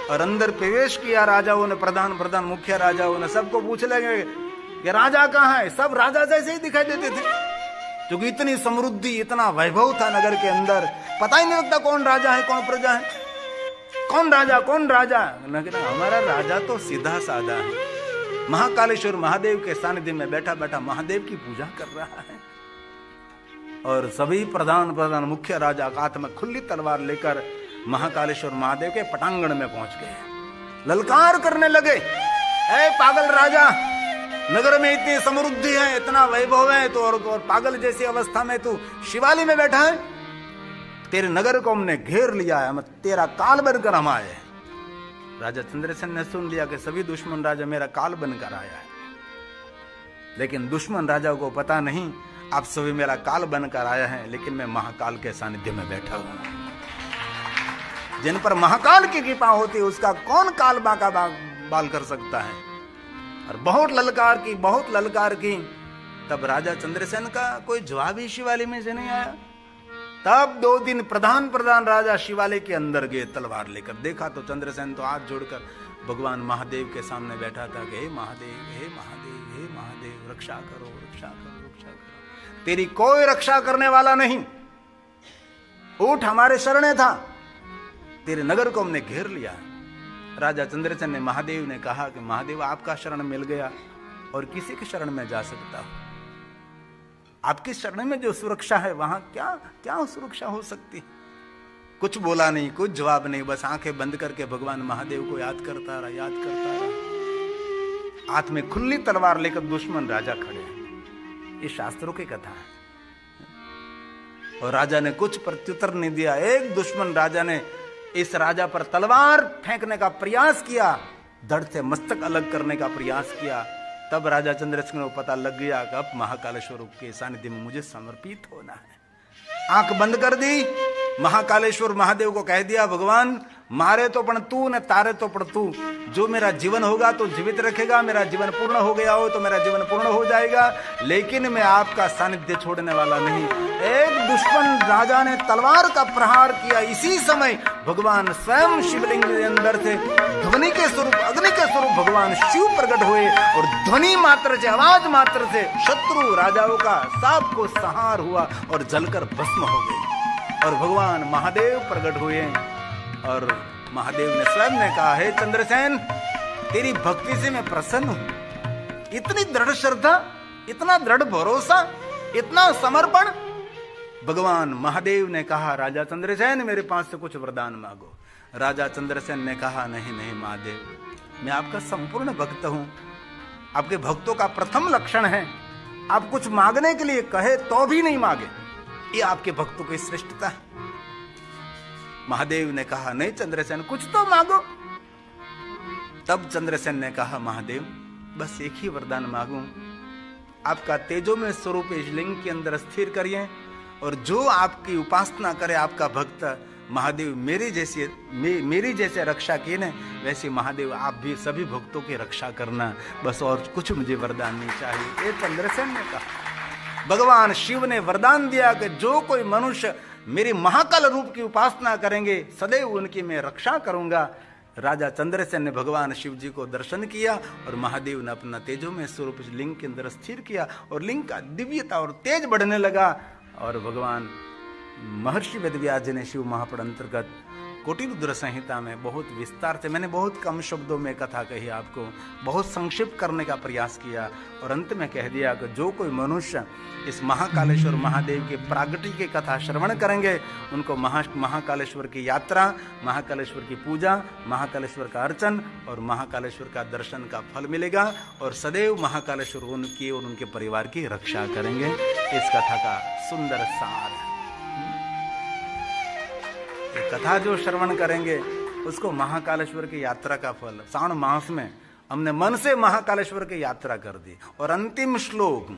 और अंदर प्रवेश किया राजाओं ने, प्रधान मुख्य राजाओं ने। सबको पूछ लगे कि राजा कहाँ है। सब राजा जैसे ही दिखाई देते थे, क्योंकि इतनी समृद्धि, इतना वैभव था नगर के अंदर। पता ही नहीं लगता कौन राजा है कौन प्रजा है, कौन राजा। हमारा राजा तो सीधा साधा है, महाकालेश्वर महादेव के सानिध्य में बैठा बैठा महादेव की पूजा कर रहा है। और सभी प्रधान मुख्य राजा हाथ में खुली तलवार लेकर महाकालेश्वर महादेव के पटांगण में पहुंच गए। ललकार करने लगे, ऐ पागल राजा, नगर में इतनी समृद्धि है, इतना वैभव है, तो और पागल जैसी अवस्था में तू शिवालय में बैठा है। तेरे नगर को हमने घेर लिया है, हम तेरा काल बनकर हम आए। राजा चंद्रसेन ने सुन लिया कि सभी दुश्मन राजा मेरा काल बनकर आया है, लेकिन दुश्मन राजा को पता नहीं आप सभी मेरा काल बनकर आया है, लेकिन मैं महाकाल के सानिध्य में बैठा हूं। जिन पर महाकाल की कृपा होती है उसका कौन काल बाका बाल कर सकता है। और बहुत ललकार की, तब राजा चंद्रसेन का कोई जवाब ही शिवालय में से नहीं आया। तब 2 दिन प्रधान राजा शिवालय के अंदर गए तलवार लेकर। देखा तो चंद्रसेन तो हाथ जोड़कर भगवान महादेव के सामने बैठा था कि हे महादेव, हे महादेव, हे महादेव, रक्षा करो, रक्षा करो, रक्षा करो। तेरी कोई रक्षा करने वाला नहीं, उठ हमारे शरणे था, तेरे नगर को हमने घेर लिया। राजा चंद्रसेन ने महादेव ने कहा कि महादेव आपका शरण मिल गया और किसी के शरण में जा सकता हूं। आपके शरण में जो सुरक्षा है वहां क्या सुरक्षा हो सकती। कुछ बोला नहीं, कुछ जवाब नहीं, बस आंखें बंद करके भगवान महादेव को याद करता रहा। हाथ में खुली तलवार लेकर दुश्मन राजा खड़े हैं। ये शास्त्रों की कथा है। और राजा ने कुछ प्रत्युत्तर नहीं दिया। एक दुश्मन राजा ने इस राजा पर तलवार फेंकने का प्रयास किया, धड़ से मस्तक अलग करने का प्रयास किया। तब राजा चंद्रसेन को पता लग गया कि अब महाकालेश्वर के सानिध्य में मुझे समर्पित होना है। आंख बंद कर दी, महाकालेश्वर महादेव को कह दिया, भगवान मारे तो पण तू न तारे तो पण तू। जो मेरा जीवन होगा तो जीवित रखेगा, मेरा जीवन पूर्ण हो गया हो तो मेरा जीवन पूर्ण हो जाएगा, लेकिन मैं आपका सानिध्य छोड़ने वाला नहीं। एक दुश्मन राजा ने तलवार का प्रहार किया। इसी समय भगवान स्वयं शिवलिंग के अंदर से ध्वनि के स्वरूप, अग्नि के स्वरूप भगवान शिव प्रकट हुए और ध्वनि मात्र से, आवाज मात्र से शत्रु राजाओं का सबको संहार हुआ और जलकर भस्म हो गई। और भगवान महादेव प्रकट हुए और महादेव ने स्वयं ने कहा, हे चंद्रसेन, तेरी भक्ति से मैं प्रसन्न हूं। इतनी दृढ़ श्रद्धा, इतना दृढ़ भरोसा, इतना समर्पण। भगवान महादेव ने कहा, राजा चंद्रसेन मेरे पास से कुछ वरदान मांगो। राजा चंद्रसेन ने कहा, नहीं नहीं महादेव, मैं आपका संपूर्ण भक्त हूं। आपके भक्तों का प्रथम लक्षण है आप कुछ मांगने के लिए कहे तो भी नहीं मांगे, ये आपके भक्तों की श्रेष्ठता है। महादेव ने कहा, नहीं चंद्रसेन, कुछ तो मांगो। तब चंद्रसेन ने कहा, महादेव बस एक ही वरदान मांगू, आपका तेजोमय स्वरूप इस लिंग के अंदर स्थिर करिए और जो आपकी उपासना करे आपका भक्त, महादेव मेरी जैसे रक्षा की ने, वैसे महादेव आप भी सभी भक्तों की रक्षा करना, बस और कुछ मुझे वरदान नहीं चाहिए। ये चंद्रसेन ने कहा। भगवान शिव ने वरदान दिया कि जो कोई मनुष्य मेरे महाकाल रूप की उपासना करेंगे सदैव उनकी मैं रक्षा करूंगा। राजा चंद्रसेन ने भगवान शिव जी को दर्शन किया और महादेव ने अपना तेजोमय स्वरूप लिंग के अंदर स्थिर किया और लिंग का दिव्यता और तेज बढ़ने लगा। और भगवान महर्षि वेदव्यास जी ने शिव महापुराण अंतर्गत कोटि रुद्र संहिता में बहुत विस्तार से, मैंने बहुत कम शब्दों में कथा कही, आपको बहुत संक्षिप्त करने का प्रयास किया और अंत में कह दिया कि जो कोई मनुष्य इस महाकालेश्वर महादेव के प्रागट्य की कथा श्रवण करेंगे उनको महाकालेश्वर की यात्रा, महाकालेश्वर की पूजा, महाकालेश्वर का अर्चन और महाकालेश्वर का दर्शन का फल मिलेगा और सदैव महाकालेश्वर उनकी और उनके परिवार की रक्षा करेंगे। इस कथा का सुंदर सार है। कथा जो श्रवण करेंगे उसको महाकालेश्वर की यात्रा का फल। श्रावण मास में हमने मन से महाकालेश्वर की यात्रा कर दी और अंतिम श्लोक